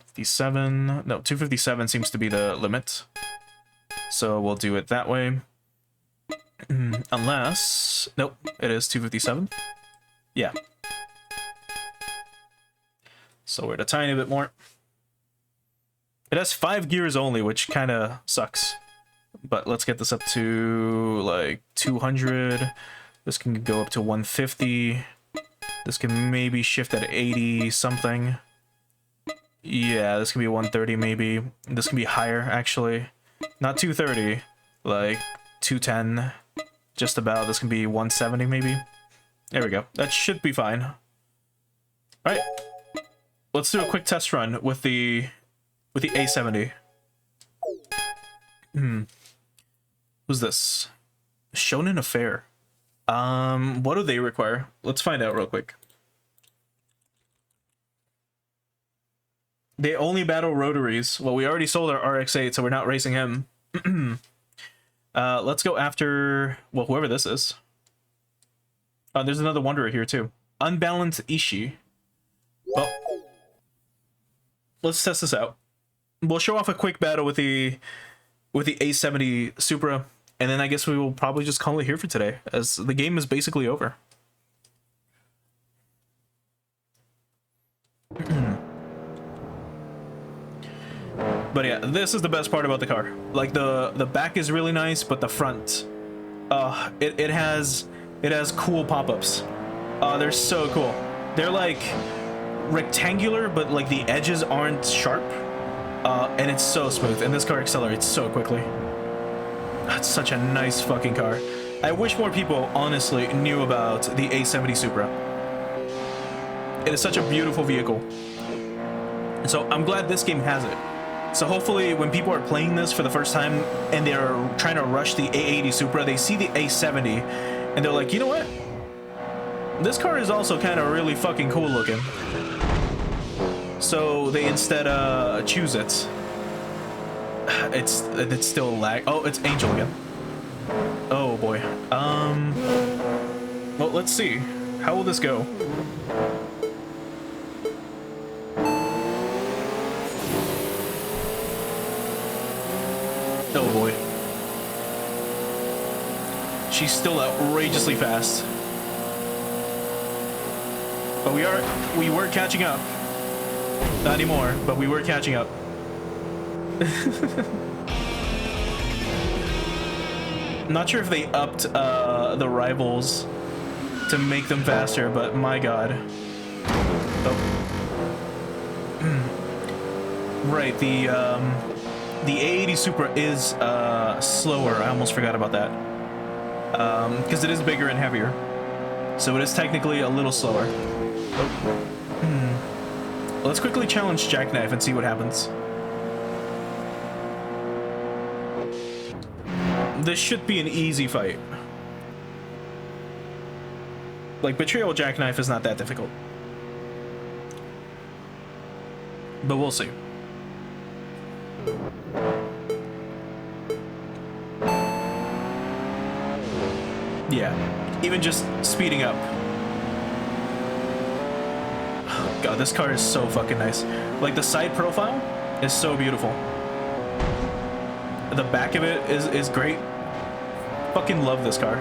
57. No, 257 seems to be the limit. So we'll do it that way. Unless... Nope, it is 257. Yeah. So we're at a tiny bit more. It has 5 gears only, which kind of sucks. But let's get this up to, like, 200. This can go up to 150. This can maybe shift at 80 something. Yeah, this can be 130 maybe. This can be higher, actually. Not 230, like 210. Just about. This can be 170 maybe. There we go. That should be fine. All right. Let's do a quick test run with the A70. Who's this? Shonen Affair. What do they require? Let's find out real quick. They only battle rotaries. Well, we already sold our RX-8, so we're not racing him. Let's go after, well, whoever this is. There's another Wanderer here, too. Unbalanced Ishii. Well, let's test this out. We'll show off a quick battle with the A70 Supra, and then I guess we will probably just call it here for today, as the game is basically over. But yeah, this is the best part about the car. Like, the back is really nice, but the front, it has cool pop-ups. They're so cool. They're like rectangular, but like the edges aren't sharp. And it's so smooth, and this car accelerates so quickly. It's such a nice fucking car. I wish more people honestly knew about the A70 Supra. It is such a beautiful vehicle. So I'm glad this game has it. So hopefully when people are playing this for the first time and they're trying to rush the A80 Supra, they see the A70 and they're like, you know what? This car is also kind of really fucking cool looking. So they instead choose it. It's still lag. Oh, it's Angel again. Oh boy. Well, let's see. How will this go? Oh boy. She's still outrageously fast. But we were catching up. Not anymore, but we were catching up. Not sure if they upped the rivals to make them faster, but my god. Oh. Right, the A80 Supra is slower. I almost forgot about that. Because it is bigger and heavier. So it is technically a little slower. Oh. Let's quickly challenge Jackknife and see what happens. This should be an easy fight. Like, Betrayal Jackknife is not that difficult. But we'll see. Yeah, even just speeding up. God, this car is so fucking nice. Like, the side profile is so beautiful. The back of it is great. Fucking love this car.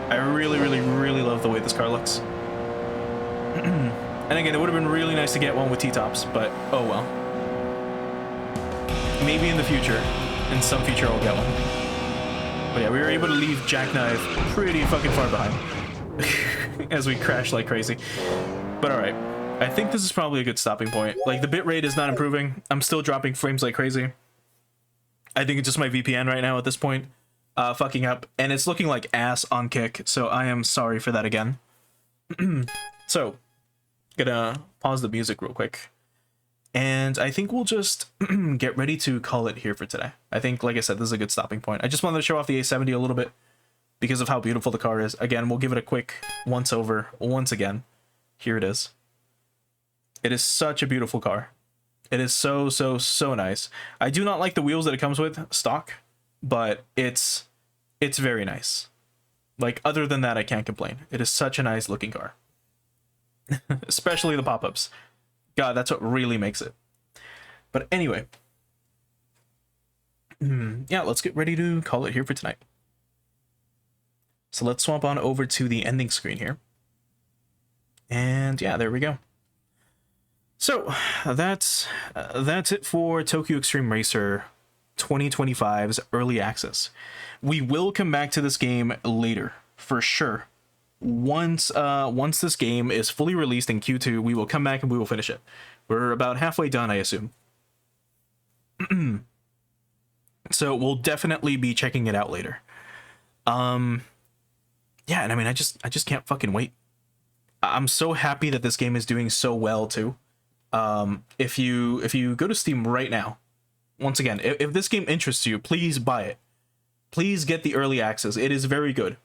I really, really, really love the way this car looks. And again, it would have been really nice to get one with T-tops, but oh well. Maybe in the future. In some future, I'll get one. But yeah, we were able to leave Jackknife pretty fucking far behind. As we crash like crazy. But alright. I think this is probably a good stopping point. Like, the bitrate is not improving. I'm still dropping frames like crazy. I think it's just my VPN right now at this point. Fucking up. And it's looking like ass on kick. So I am sorry for that again. So, gonna pause the music real quick. And I think we'll just get ready to call it here for today. I think, like I said, this is a good stopping point. I just wanted to show off the A70 a little bit because of how beautiful the car is. Again, we'll give it a quick once over once again. Here it is. It is such a beautiful car. It is so, so, so nice. I do not like the wheels that it comes with stock, but it's very nice. Like, other than that, I can't complain. It is such a nice looking car. Especially the pop-ups. God, that's what really makes it. But anyway. Yeah, let's get ready to call it here for tonight. So let's swap on over to the ending screen here. And yeah, there we go. So that's it for Tokyo Xtreme Racer 2025's early access. We will come back to this game later, for sure. Once this game is fully released in Q2, we will come back and we will finish it. We're about halfway done, I assume. So we'll definitely be checking it out later. Yeah, and I mean, I just can't fucking wait. I'm so happy that this game is doing so well too. If you go to Steam right now, once again, if this game interests you, please buy it. Please get the early access. It is very good.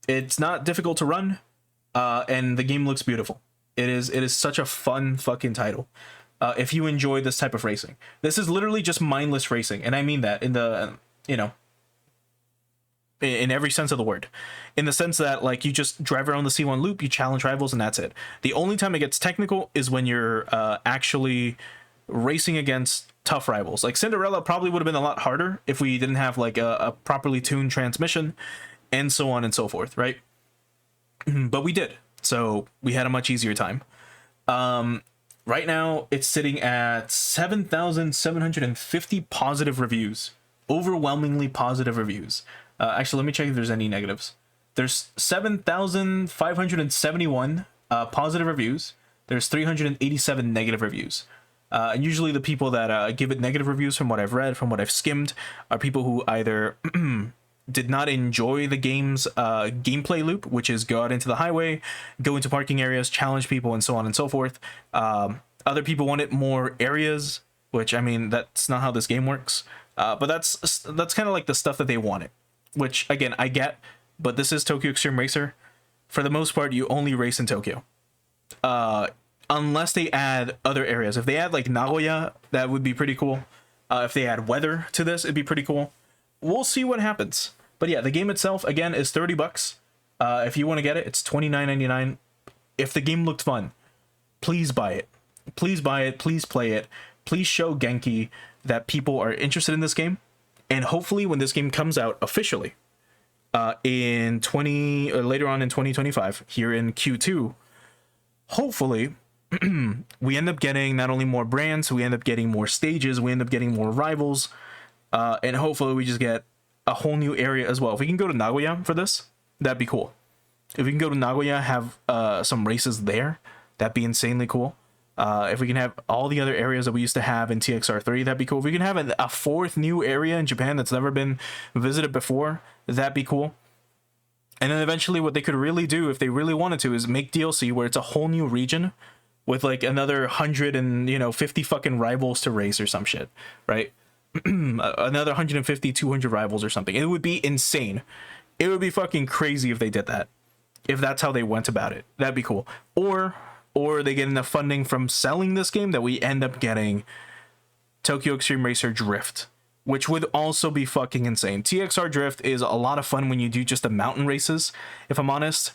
It's not difficult to run, and the game looks beautiful. It is such a fun fucking title. if you enjoy this type of racing. This is literally just mindless racing, and I mean that in the, you know, in every sense of the word. In the sense that, like, you just drive around the C1 loop, you challenge rivals, and that's it. The only time it gets technical is when you're actually racing against tough rivals. Like, Cinderella probably would have been a lot harder if we didn't have, like, a properly tuned transmission, and so on and so forth, right? But we did, so we had a much easier time. Right now, it's sitting at 7,750 positive reviews. Overwhelmingly positive reviews. Actually, let me check if there's any negatives. There's 7,571 positive reviews. There's 387 negative reviews. And usually the people that give it negative reviews, from what I've read, from what I've skimmed, are people who either did not enjoy the game's gameplay loop, which is go out into the highway, go into parking areas, challenge people, and so on and so forth. Other people wanted more areas, which, I mean, that's not how this game works. But that's kind of like the stuff that they wanted, which, again, I get, but this is Tokyo Xtreme Racer. For the most part, you only race in Tokyo. Unless they add other areas. If they add, like, Nagoya, that would be pretty cool. If they add weather to this, it'd be pretty cool. We'll see what happens. But yeah, the game itself, again, is 30 bucks. If you want to get it, it's $29.99. If the game looked fun, please buy it. Please buy it. Please play it. Please show Genki that people are interested in this game. And hopefully when this game comes out officially in later on in 2025, here in Q2, hopefully we end up getting not only more brands, we end up getting more stages, we end up getting more rivals, and hopefully we just get a whole new area as well. If we can go to Nagoya for this, that'd be cool. If we can go to Nagoya, have some races there, that'd be insanely cool. If we can have all the other areas that we used to have in TXR3, that'd be cool. If we can have a fourth new area in Japan that's never been visited before, that'd be cool. And then eventually what they could really do, if they really wanted to, is make DLC where it's a whole new region with like another 150 fucking rivals to race or some shit, right? Another 150, 200 rivals or something. It would be insane. It would be fucking crazy if they did that. If that's how they went about it. That'd be cool. Or they get enough funding from selling this game that we end up getting Tokyo Xtreme Racer Drift, which would also be fucking insane. TXR Drift is a lot of fun when you do just the mountain races, if I'm honest.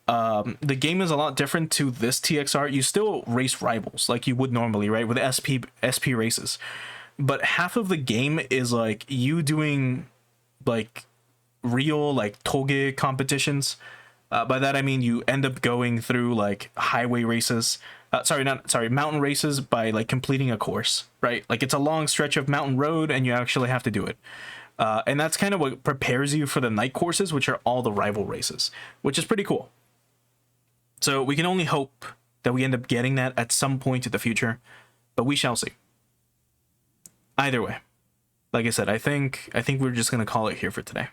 The game is a lot different to this TXR. You still race rivals like you would normally, right, with SP races. But half of the game is like you doing like real like toge competitions. By that I mean you end up going through like highway races. Mountain races by like completing a course, right? Like it's a long stretch of mountain road and you actually have to do it. And that's kind of what prepares you for the night courses, which are all the rival races, which is pretty cool. So we can only hope that we end up getting that at some point in the future, but we shall see. Either way, like I said, I think we're just going to call it here for today.